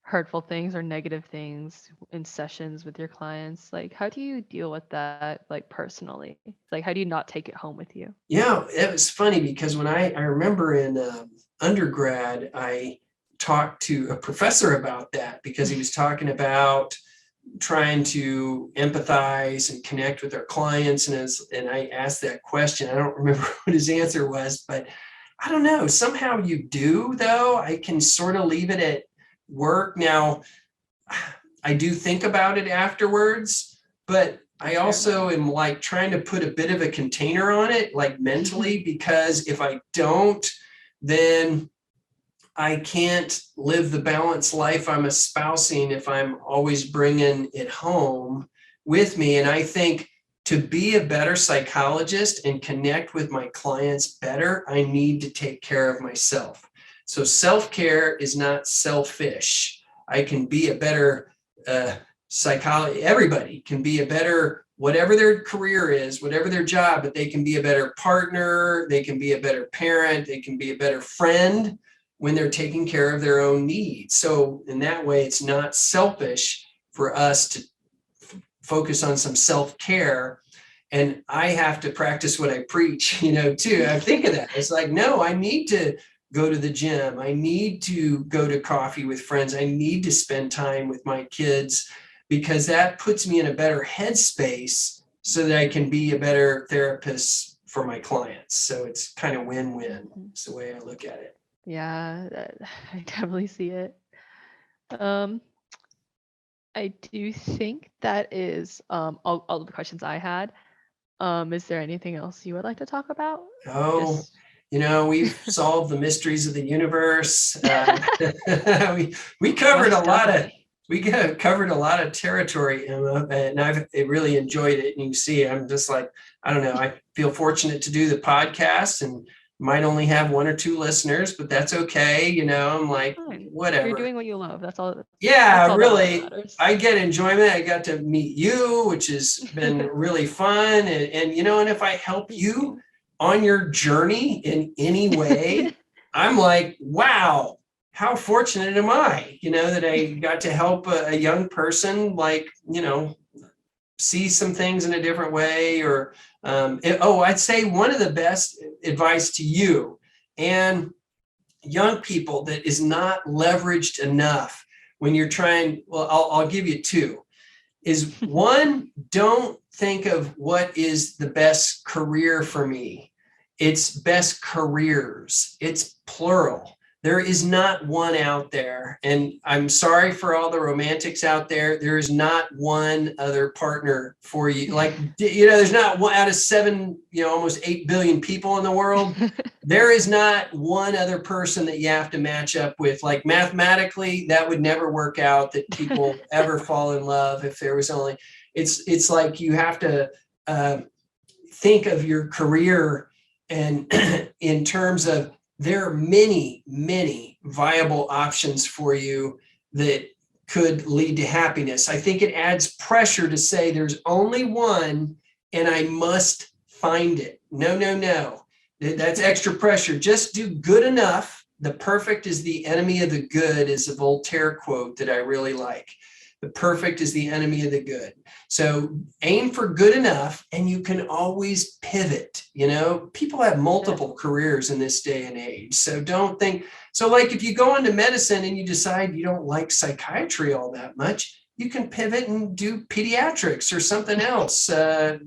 hurtful things or negative things in sessions with your clients. How do you deal with that personally? How do you not take it home with you? Yeah, it was funny because when I remember in undergrad, I talked to a professor about that, because he was talking about trying to empathize and connect with our clients. And I asked that question. I don't remember what his answer was, but I don't know. Somehow you do, though. I can sort of leave it at work. Now, I do think about it afterwards, but I also am trying to put a bit of a container on it, mentally, because if I don't, then I can't live the balanced life I'm espousing if I'm always bringing it home with me. And I think to be a better psychologist and connect with my clients better, I need to take care of myself. So self-care is not selfish. I can be a better psychologist. Everybody can be a better, whatever their career is, whatever their job, but they can be a better partner. They can be a better parent. They can be a better friend when they're taking care of their own needs. So in that way, it's not selfish for us to focus on some self-care. And I have to practice what I preach, too. I think of that. It's no, I need to go to the gym. I need to go to coffee with friends. I need to spend time with my kids, because that puts me in a better headspace so that I can be a better therapist for my clients. So it's kind of win-win. It's the way I look at it. Yeah, I definitely see it. I do think that is all of the questions I had. Is there anything else you would like to talk about? Oh, we've solved the mysteries of the universe. We covered covered a lot of territory, Emma, and I've really enjoyed it. And you can see, I'm just I don't know, I feel fortunate to do the podcast, and might only have 1 or 2 listeners, but that's okay. You know, I'm like, Fine. whatever. You're doing what you love. That's all. Yeah, That's all that really really, matters. I get enjoyment. I got to meet you, which has been really fun. And you know, and if I help you on your journey in any way, I'm like, wow, how fortunate am I, you know, that I got to help a young person, like, you know, see some things in a different way. Or, I'd say one of the best advice to you and young people that is not leveraged enough when you're trying, well, I'll give you 2, is one, don't think of what is the best career for me. It's best careers. It's plural. There is not one out there. And I'm sorry for all the romantics out there. There is not one other partner for you. Like, you know, there's not one out of 7, you know, almost 8 billion people in the world. There is not one other person that you have to match up with. Like, mathematically, that would never work out, that people ever fall in love if there was only, it's like you have to think of your career and in terms of, there are many, many viable options for you that could lead to happiness. I think it adds pressure to say there's only one and I must find it. No, no, no. That's extra pressure. Just do good enough. The perfect is the enemy of the good is a Voltaire quote that I really like. The perfect is the enemy of the good. So aim for good enough, and you can always pivot. You know, people have multiple careers in this day and age. So don't think, so like if you go into medicine and you decide you don't like psychiatry all that much, you can pivot and do pediatrics or something else. I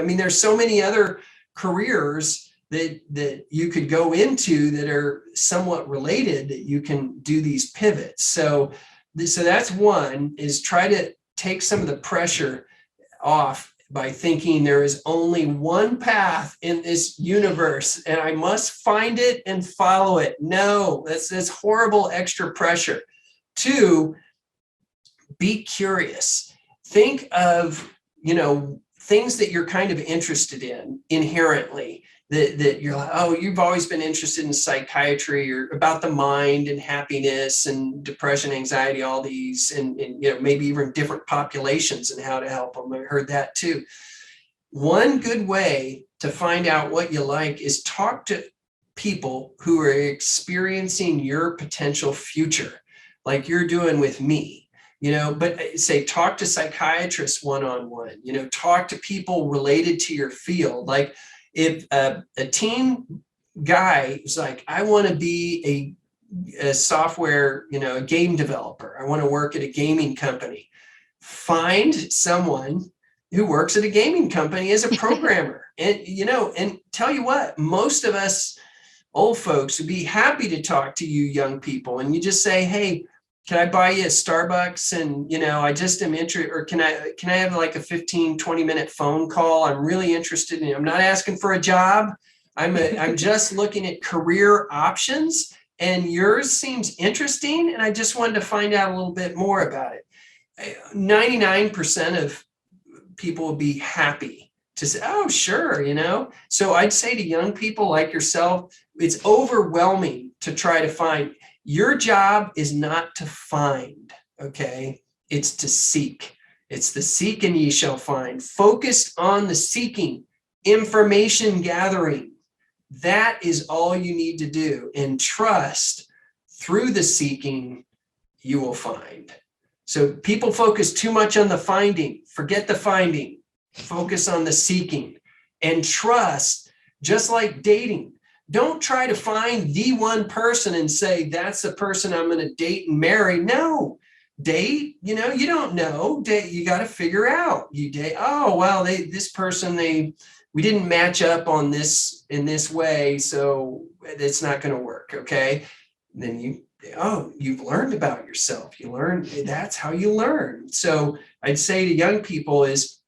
mean, there's so many other careers that you could go into that are somewhat related that you can do these pivots. So that's one, is try to take some of the pressure off by thinking there is only one path in this universe and I must find it and follow it. No, that's horrible extra pressure. 2, be curious. Think of, you know, things that you're kind of interested in inherently. That you're like, oh, you've always been interested in psychiatry or about the mind and happiness and depression, anxiety, all these, and you know, maybe even different populations and how to help them. I heard that too. One good way to find out what you like is talk to people who are experiencing your potential future, like you're doing with me. You know, but say, talk to psychiatrists one-on-one, you know, talk to people related to your field. Like, if a teen guy is like, I want to be a software, you know, a game developer. I want to work at a gaming company. Find someone who works at a gaming company as a programmer. And, you know, and tell you what, most of us old folks would be happy to talk to you young people. And you just say, hey, can I buy you a Starbucks? And, you know, I just am interested, or can I have like a 15, 20-minute phone call? I'm really interested in, I'm not asking for a job. I'm just looking at career options, and yours seems interesting. And I just wanted to find out a little bit more about it. 99% of people would be happy to say, oh, sure, you know. So I'd say to young people like yourself, it's overwhelming to try to find. Your job is not to find, okay? It's to seek. It's the seek and ye shall find. Focused on the seeking, information gathering. That is all you need to do. And trust through the seeking, you will find. So people focus too much on the finding. Forget the finding. Focus on the seeking. And trust, just like dating. Don't try to find the one person and say, that's the person I'm going to date and marry. No, date, you know, you don't know. Date, you got to figure out. You date, oh, well, this person, we didn't match up on this in this way, so it's not going to work, okay? And then you've learned about yourself. You learn, that's how you learn. So I'd say to young people is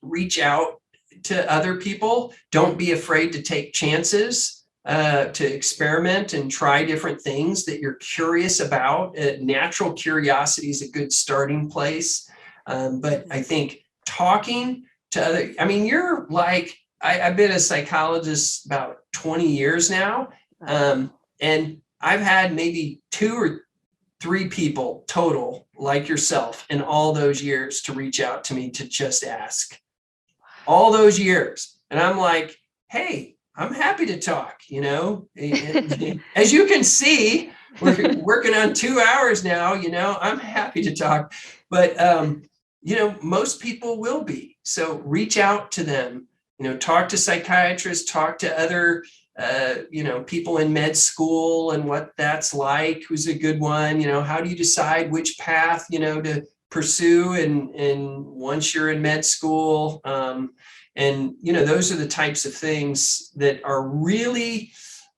reach out to other people. Don't be afraid to take chances. To experiment and try different things that you're curious about. Natural curiosity is a good starting place. But I think talking to other, I mean, you're like I've been a psychologist about 20 years now. And I've had maybe 2 or 3 people total like yourself in all those years to reach out to me to just ask. All those years. And I'm like, hey, I'm happy to talk, As you can see, we're working on 2 hours now, I'm happy to talk. But, most people will be. So reach out to them, talk to psychiatrists, talk to other, people in med school and what that's like, who's a good one, how do you decide which path, to pursue and once you're in med school. And, those are the types of things that are really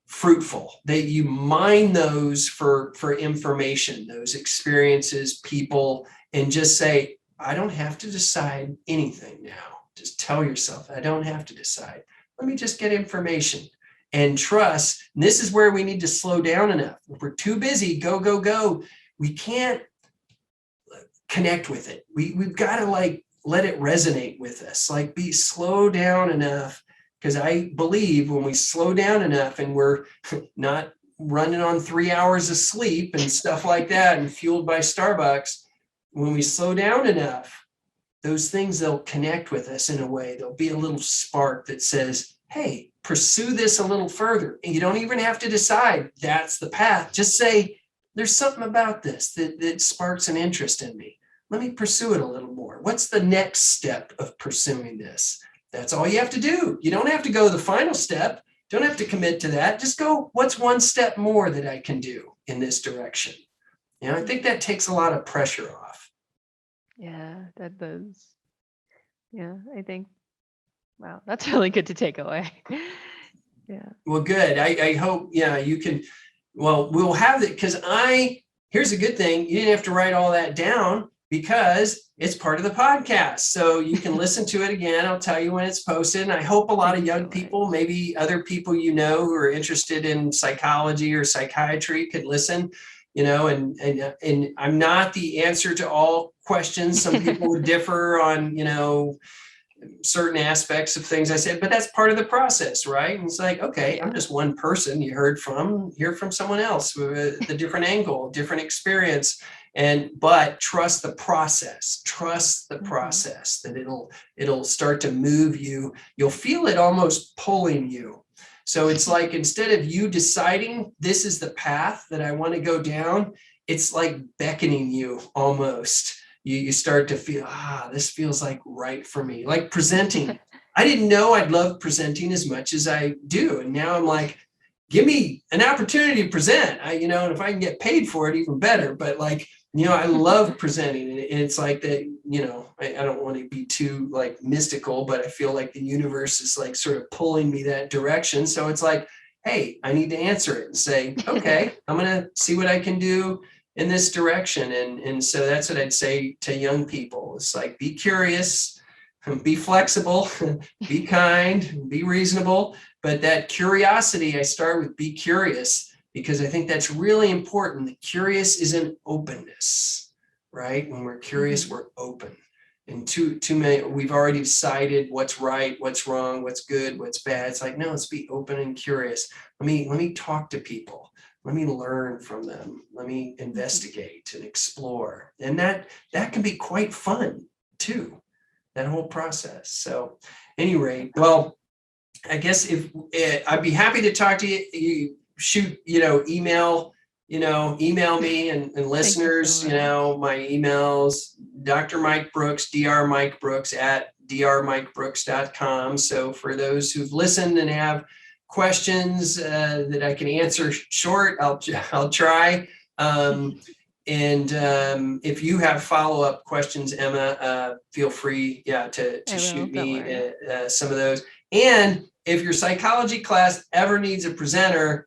fruitful, that you mine those for information, those experiences, people, and just say, I don't have to decide anything now. Just tell yourself, I don't have to decide. Let me just get information and trust. And this is where we need to slow down enough. If we're too busy, go, we can't connect with it. We've got to let it resonate with us, be slow down enough. Because I believe when we slow down enough and we're not running on 3 hours of sleep and stuff like that and fueled by Starbucks, when we slow down enough, those things, they'll connect with us in a way. There'll be a little spark that says, hey, pursue this a little further. And you don't even have to decide that's the path. Just say, there's something about this that sparks an interest in me. Let me pursue it a little more. What's the next step of pursuing this? That's all you have to do. You don't have to go the final step. Don't have to commit to that. Just go, what's one step more that I can do in this direction? I think that takes a lot of pressure off. Yeah, that does. Yeah, I think, wow, that's really good to take away. Yeah. Well, good. I hope, you can, we'll have it, because here's a good thing. You didn't have to write all that down because it's part of the podcast. So you can listen to it again. I'll tell you when it's posted. And I hope a lot of young people, maybe other people who are interested in psychology or psychiatry could listen, and I'm not the answer to all questions. Some people would differ on, certain aspects of things I said, but that's part of the process, right? And it's like, okay, I'm just one person you hear from someone else with a different angle, different experience. But trust the process, that it'll start to move you. You'll feel it almost pulling you. So it's like, instead of you deciding this is the path that I want to go down, it's like beckoning you almost. You start to feel, this feels like right for me. Like presenting. I didn't know I'd love presenting as much as I do. And now I'm like, give me an opportunity to present. And if I can get paid for it, even better. But I love presenting. And it's like that, I don't want to be too mystical, but I feel like the universe is sort of pulling me that direction. So it's like, hey, I need to answer it and say, okay, I'm going to see what I can do in this direction. And so that's what I'd say to young people. It's like, be curious, be flexible, be kind, be reasonable. But that curiosity, I start with be curious, because I think that's really important. The curious is an openness, right? When we're curious, we're open. And too many, we've already decided what's right, what's wrong, what's good, what's bad. It's like, no, let's be open and curious. Let me talk to people. Let me learn from them. Let me investigate and explore. And that can be quite fun too, that whole process. So at any rate, I guess if I'd be happy to talk to you, you shoot, email me and listeners, my emails, Dr. Mike Brooks, Dr. Mike Brooks at drmikebrooks.com. So for those who've listened and have questions that I can answer short, I'll try. And if you have follow-up questions, Emma, feel free, to shoot me some of those. And if your psychology class ever needs a presenter,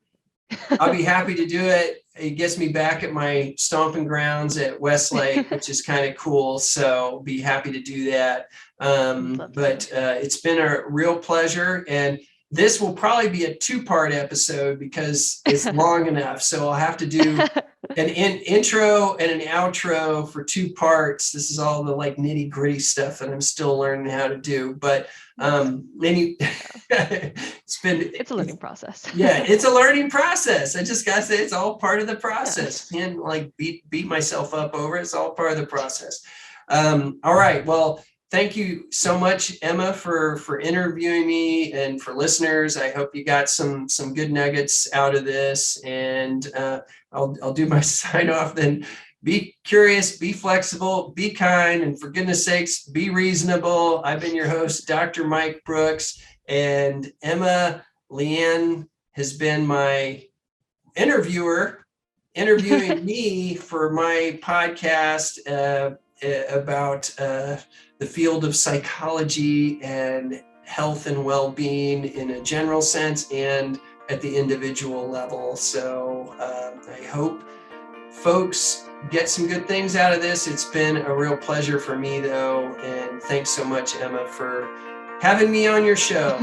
I'll be happy to do it. It gets me back at my stomping grounds at Westlake, which is kind of cool. So be happy to do that. But it's been a real pleasure. And this will probably be a 2-part episode because it's long enough. So I'll have to do an intro and an outro for 2 parts. This is all the like nitty gritty stuff that I'm still learning how to do. But it's a learning process. Yeah, it's a learning process. I just gotta say it's all part of the process. Can't like beat myself up over it. It's all part of the process. All right. Well, thank you so much, Emma, for interviewing me, and for listeners. I hope you got some good nuggets out of this. And I'll do my sign off then. Be curious, be flexible, be kind, and for goodness sakes, be reasonable. I've been your host, Dr. Mike Brooks, and Emma Lian has been my interviewing me for my podcast about the field of psychology and health and well-being in a general sense and at the individual level. So I hope folks get some good things out of this. It's been a real pleasure for me, though, and thanks so much, Emma, for having me on your show.